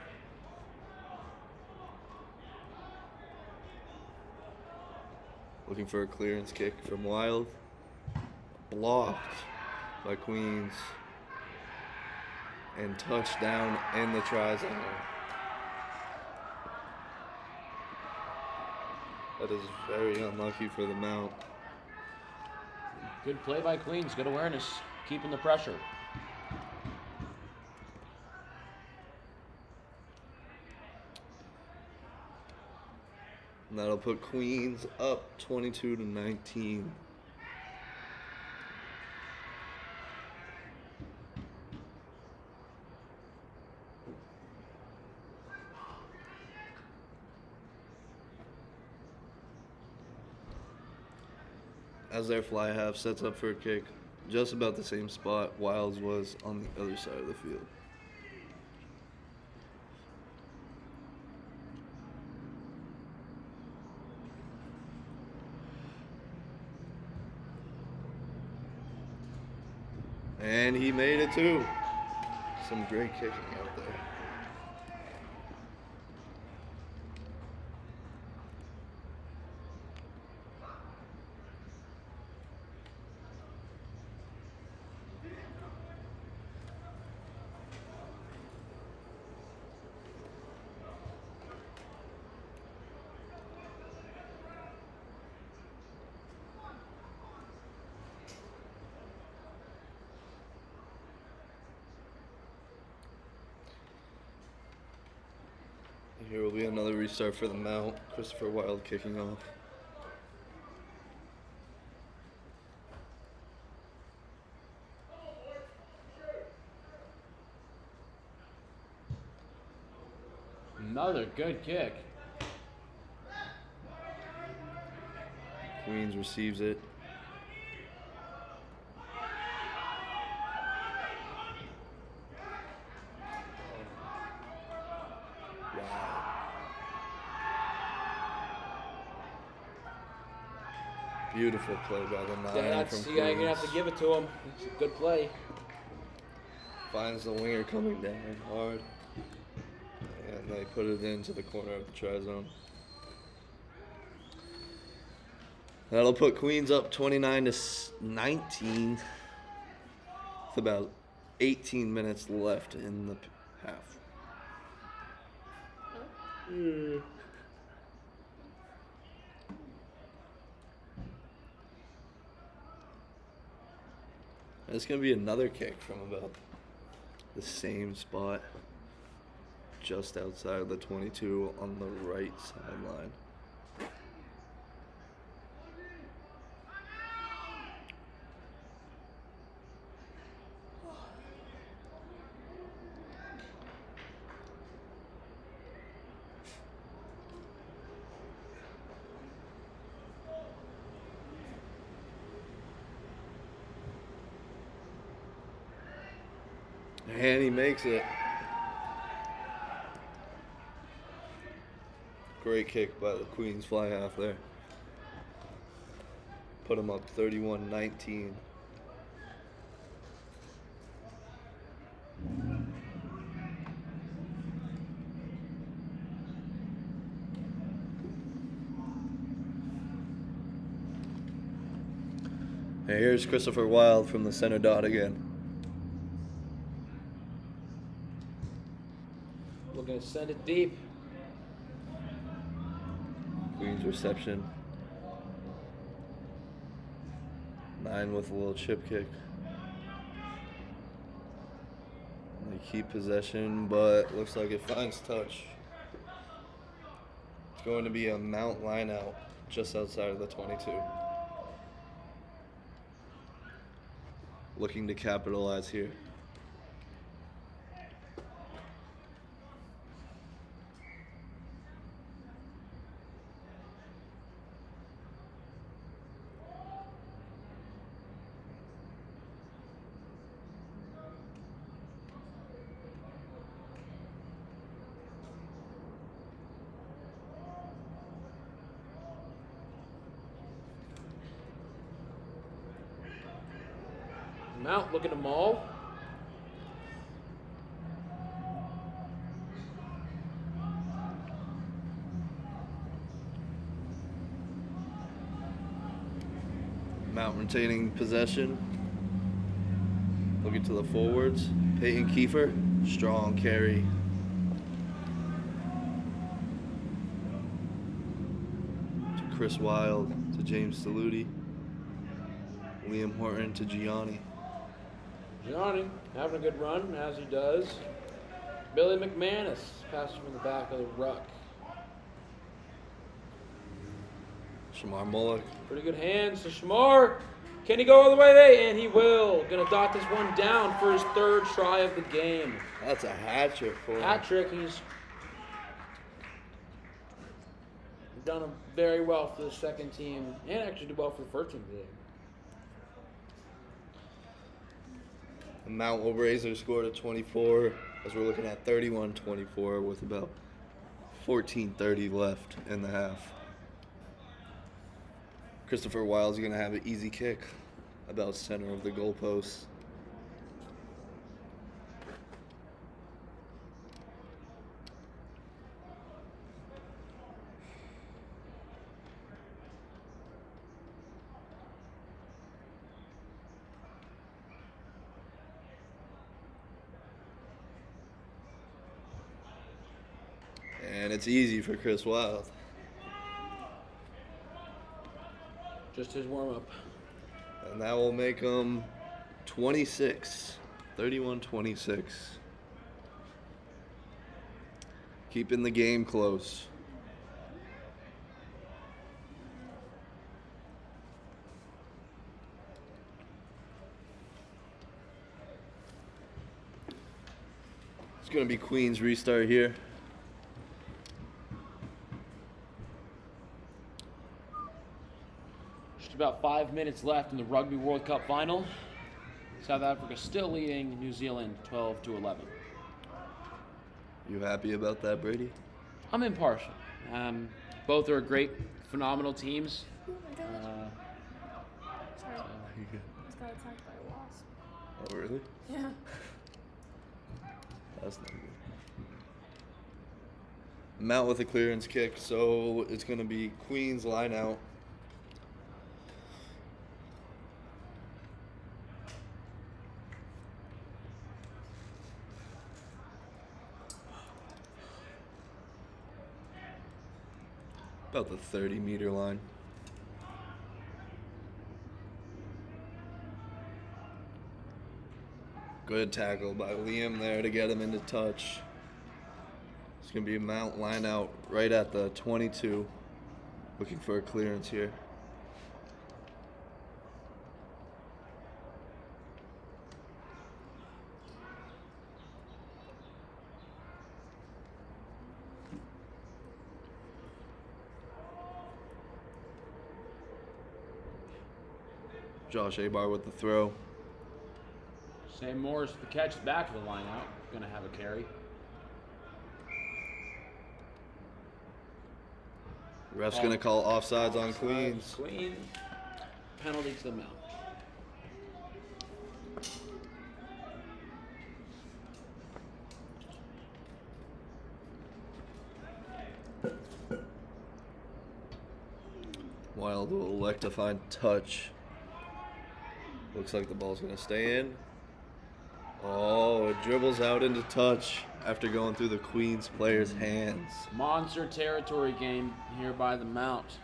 Looking for a clearance kick from Wild. Blocked by Queens. And touchdown in the try zone. That is very unlucky for the Mount. Good play by Queens. Good awareness. Keeping the pressure. And that'll put Queens up 22-19. as their fly half sets up for a kick, just about the same spot Wilds was on the other side of the field. And he made it too. Some great kicking out there. Here will be another restart for the Mount. Christopher Wild kicking off. Another good kick. Queens receives it. Beautiful play by the 9 That's, from you're going to Queens. have to give it to him. It's a good play. Finds the winger coming down hard. And they put it into the corner of the try zone. That'll put Queens up 29-19. With about 18 minutes left in the half. It's going to be another kick from about the same spot, just outside of the 22 on the right sideline. And he makes it. Great kick by the Queens fly half there. Put him up 31-19. And here's Christopher Wild from the center dot again. Looking to send it deep. Queens reception. 9 with a little chip kick. They keep possession, but looks like it finds touch. It's going to be a Mount line out just outside of the 22. Looking to capitalize here. Mount looking to maul. Mount retaining possession. Looking to the forwards. Peyton Kiefer, strong carry. To Chris Wild, to James Saluti. Liam Horton to Gianni. Johnny having a good run, as he does. Billy McManus passing from the back of the ruck. Shamar Mullock. Pretty good hands to Shamar. Can he go all the way? And he will. Gonna dot this one down for his 3rd try of the game. That's a hat trick for him. Hat trick. He's done very well for the second team and actually did well for the first team today. Mount will raise their score to 24 as we're looking at 31-24 with about 14:30 left in the half. Christopher Wild's going to have an easy kick about center of the goalpost. And it's easy for Chris Wild. Just his warm-up. And that will make them 26. 31-26. Keeping the game close. It's going to be Queens restart here. Just about 5 minutes left in the Rugby World Cup final. South Africa still leading New Zealand 12-11. You happy about that, Brady? I'm impartial. Both are great, phenomenal teams. Oh my god. Sorry. I just got attacked by a wasp. Oh, really? Yeah. That's not good. Mount with a clearance kick, so it's going to be Queens line out. About the 30-meter line. Good tackle by Liam there to get him into touch. It's going to be a Mount line out right at the 22. Looking for a clearance here. Josh Abar with the throw. Sam Morris, the catch is back to the line out. Going to have a carry. Ref's going to call offsides on Queens. Queen. Penalty to the Mount. Wild will elect to find touch. Looks like the ball's going to stay in. Oh, it dribbles out into touch after going through the Queens player's hands. Monster territory game here by the Mount.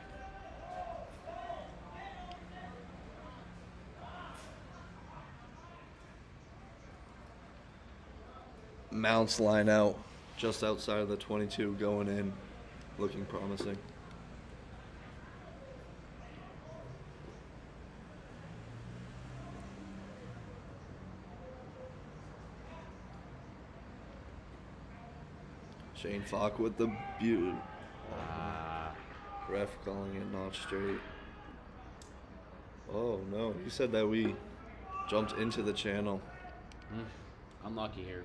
Mount's line out just outside of the 22 going in, looking promising. Shane Falk with the beaut. Ref calling it not straight. Oh no, he said that we jumped into the channel. Unlucky here.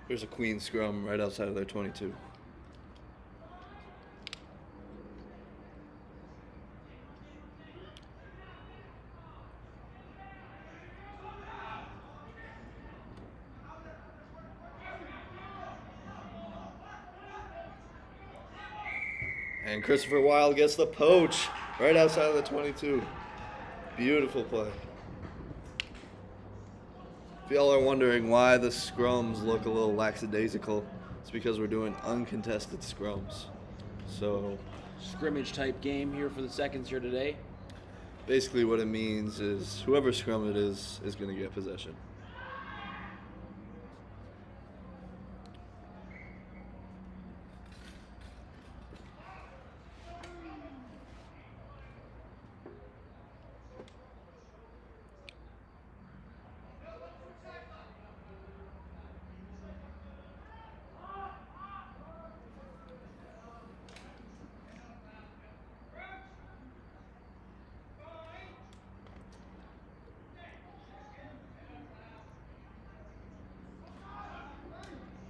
There's a Queens scrum right outside of their 22. And Christopher Wild gets the poach right outside of the 22. Beautiful play. If y'all are wondering why the scrums look a little lackadaisical, it's because we're doing uncontested scrums. So, Scrimmage type game here for the seconds here today. Basically what it means is whoever scrum it is going to get possession.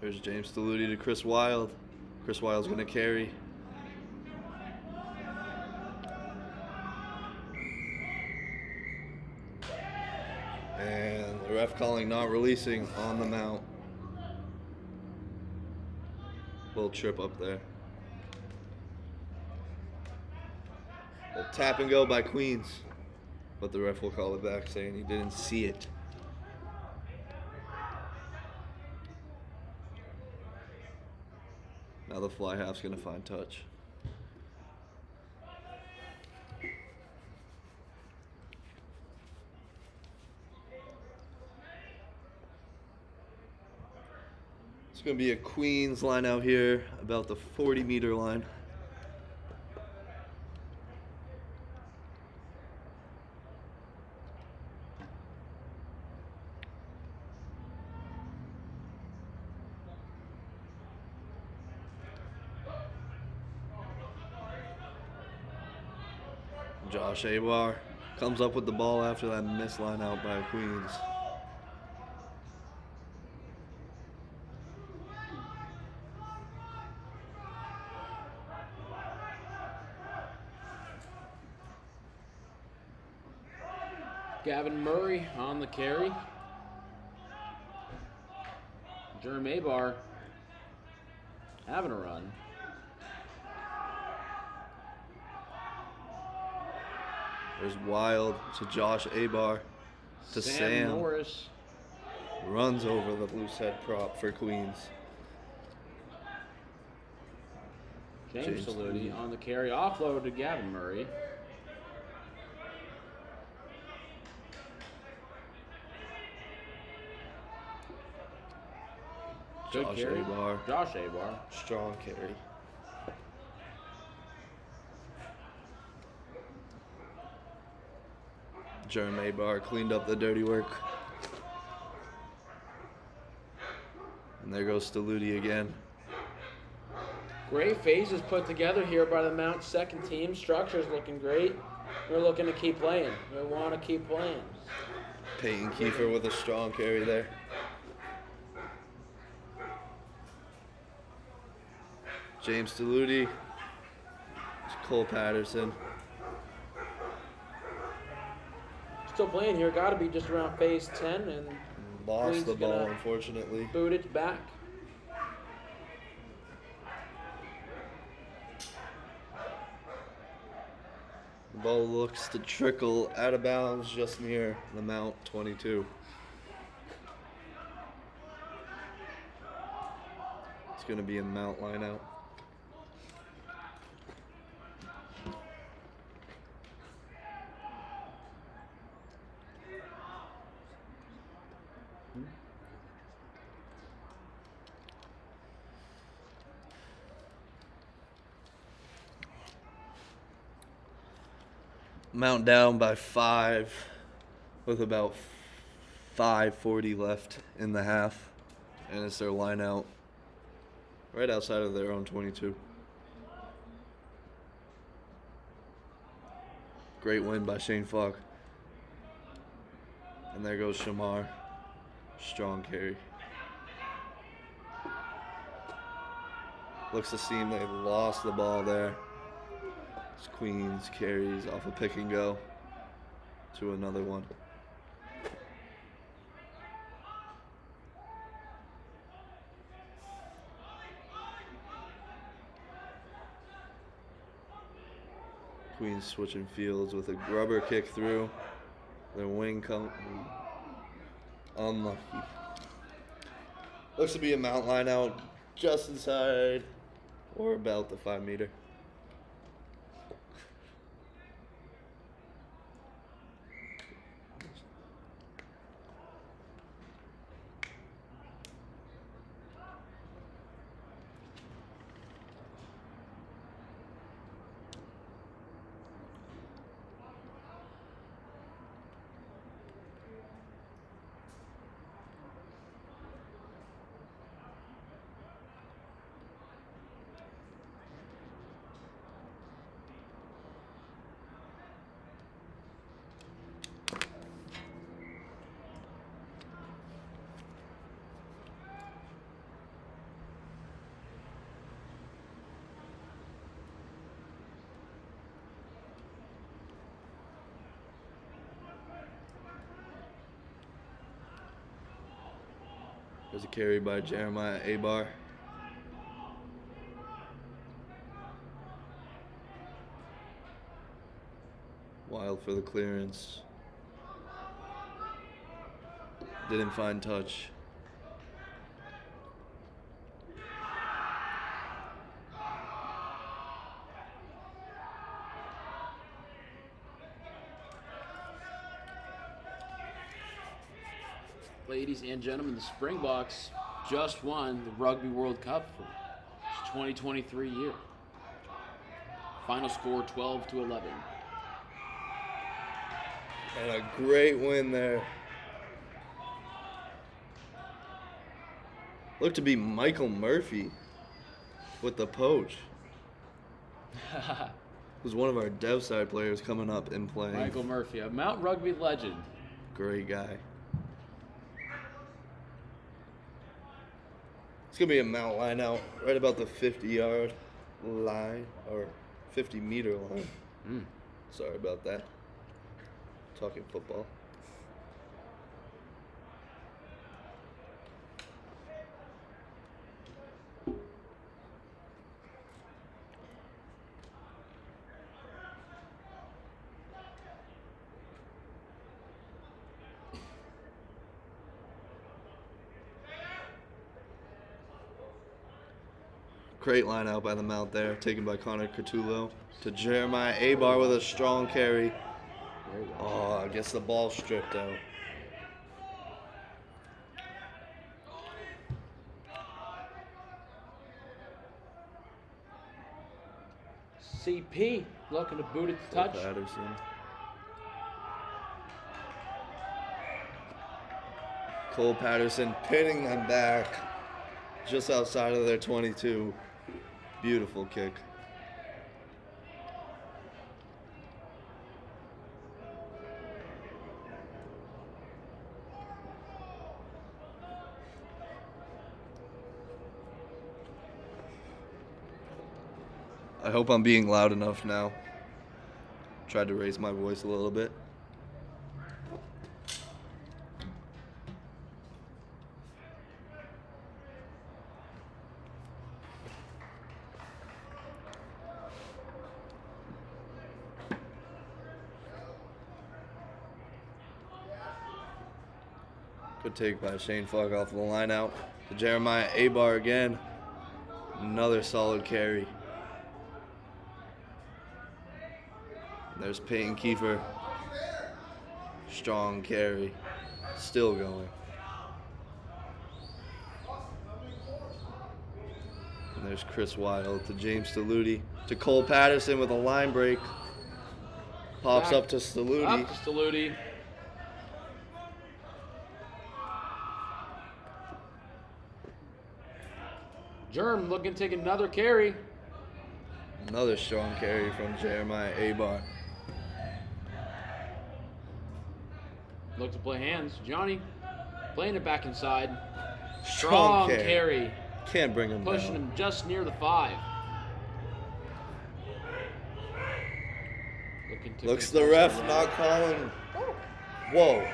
There's James Deludi to Chris Wild. Chris Wild's going to carry. And the ref calling not releasing on the mount. Little trip up there. A tap and go by Queens. But the ref will call it back saying he didn't see it. Now the fly half's going to find touch. It's going to be a Queens line out here, about the 40-meter line. Josh Abar comes up with the ball after that missed line out by Queens. Gavin Murray on the carry. Jeremy Abar having a run. There's Wild to Josh Abar to Sam. Norris. Runs over the loose head prop for Queens. James Saludi on the carry. Offload to Gavin Murray. Good Josh carry. Abar. Josh Abar. Strong carry. Jeremy Abar cleaned up the dirty work. And there goes Staludi again. Great phases put together here by the Mount second team. Structure's looking great. We're looking to keep playing. We want to keep playing. Peyton Kiefer with a strong carry there. James Deludi. Cole Patterson. Still playing here. Got to be just around phase 10 and Lost Queen's the ball, gonna unfortunately. boot it back. The ball looks to trickle out of bounds just near the Mount 22. It's going to be a Mount line out. Mount down by 5 with about 5:40 left in the half. And it's their line out right outside of their own 22. Great win by Shane Falk. And there goes Shamar. Strong carry. Looks to seem they lost the ball there. Queens carries off a pick and go to another one. Queens switching fields with a grubber kick through. Their wing come unlucky. Looks to be a Mount line out just inside or about the 5 meter. There's a carry by Jeremiah Abar. Wild for the clearance. Didn't find touch. Ladies and gentlemen, the Springboks just won the Rugby World Cup for this 2023 year. Final score 12-11. And a great win there. Looked to be Michael Murphy with the poach. Who's one of our dev side players coming up and playing. Michael Murphy, a Mount Rugby legend. Great guy. It's going to be a Mount line out right about the 50-yard line or 50-meter line. Sorry about that. Talking football. Great line out by the Mount there, taken by Connor Catullo to Jeremiah Abar with a strong carry. Oh, gets the ball stripped out. CP looking to boot it to touch. Patterson. Cole Patterson pinning them back just outside of their 22. Beautiful kick. I hope I'm being loud enough now. Tried to raise my voice a little bit. Good take by Shane Falk off the line out. To Jeremiah Abar again. Another solid carry. There's Peyton Kiefer. Strong carry. Still going. And there's Chris Wild to James Staludi. To Cole Patterson with a line break. Pops Back up to Staludi. Up to Staludi. Germ looking to take another carry. Another strong carry from Jeremiah Abar. Look to play hands. Johnny playing it back inside. Strong Strong carry. Can't bring him Pushing down. him just near the 5. Looking to Looks the ref not calling. Whoa.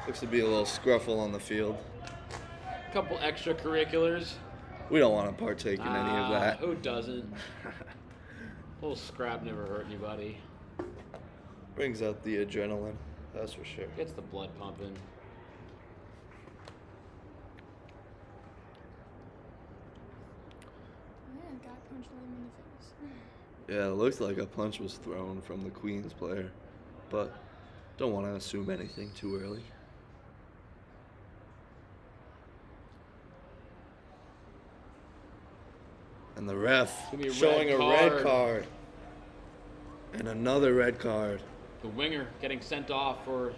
Looks to be a little scruffle on the field. Couple extracurriculars. We don't want to partake in any of that. Who doesn't? A little scrap never hurt anybody. Brings out the adrenaline, that's for sure. Gets the blood pumping. Man, guy punched him in the face. Yeah, it looks like a punch was thrown from the Queens player, but don't want to assume anything too early. And the ref Gonna be a showing red a red card. card. And another red card. The winger getting sent off for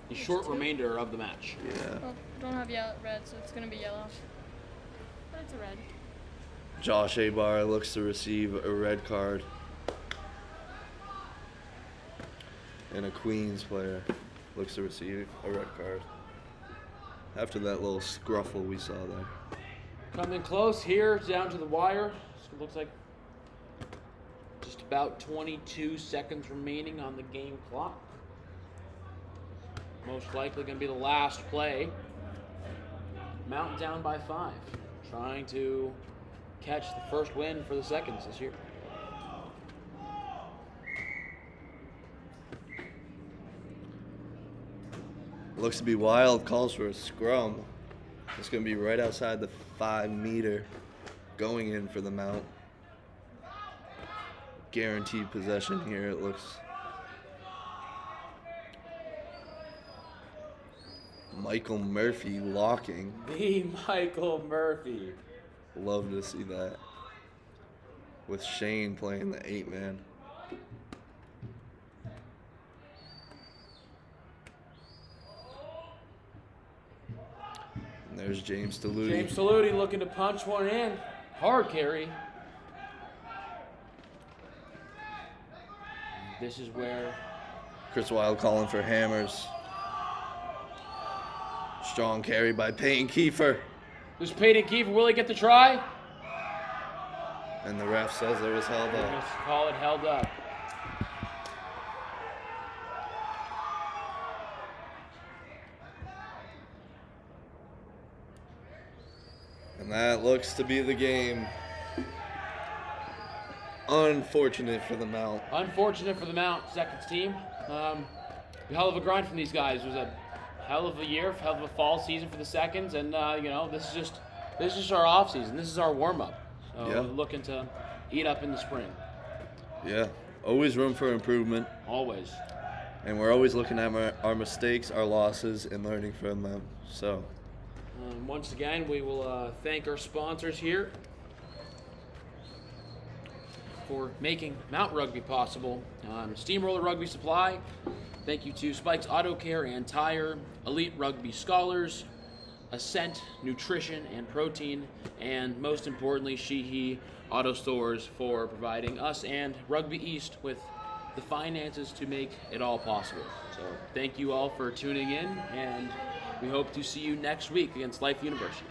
the short remainder of the match. Yeah. Well, don't have red, so it's gonna be yellow. But it's a red. Josh Abar looks to receive a red card. And a Queens player looks to receive a red card. After that little scruffle we saw there. Coming close here, down to the wire. So it looks like just about 22 seconds remaining on the game clock. most likely going to be the last play. Mountain down by 5, trying to catch the first win for the Seconds this year. Looks to be Wild, calls for a scrum. It's going to be right outside the 5-meter, going in for the Mount. Guaranteed possession here, it looks. Michael Murphy locking. The Michael Murphy. Love to see that. With Shane playing the 8-man. And there's James Deludy. James Deludy looking to punch one in. Hard carry. This is where Chris Wild calling for hammers. Strong carry by Peyton Kiefer. does Peyton Kiefer, will he get the try? And the ref says it was held We're up. going to call it held up. And that looks to be the game. Unfortunate for the Mount. Unfortunate for the Mount Seconds team. A hell of a grind from these guys. It was a hell of a year, hell of a fall season for the Seconds, and this is just our off season. This is our warm up. So Yeah. we're looking to eat up in the spring. Yeah, always room for improvement. Always. And we're always looking at our mistakes, our losses, and learning from them. So, Once again, we will thank our sponsors here for making Mount Rugby possible. Steamroller Rugby Supply. Thank you to Spike's Auto Care and Tire, Elite Rugby Scholars, Ascent Nutrition and Protein, and most importantly, Sheehy Auto Stores for providing us and Rugby East with the finances to make it all possible. So thank you all for tuning in, and we hope to see you next week against Life University.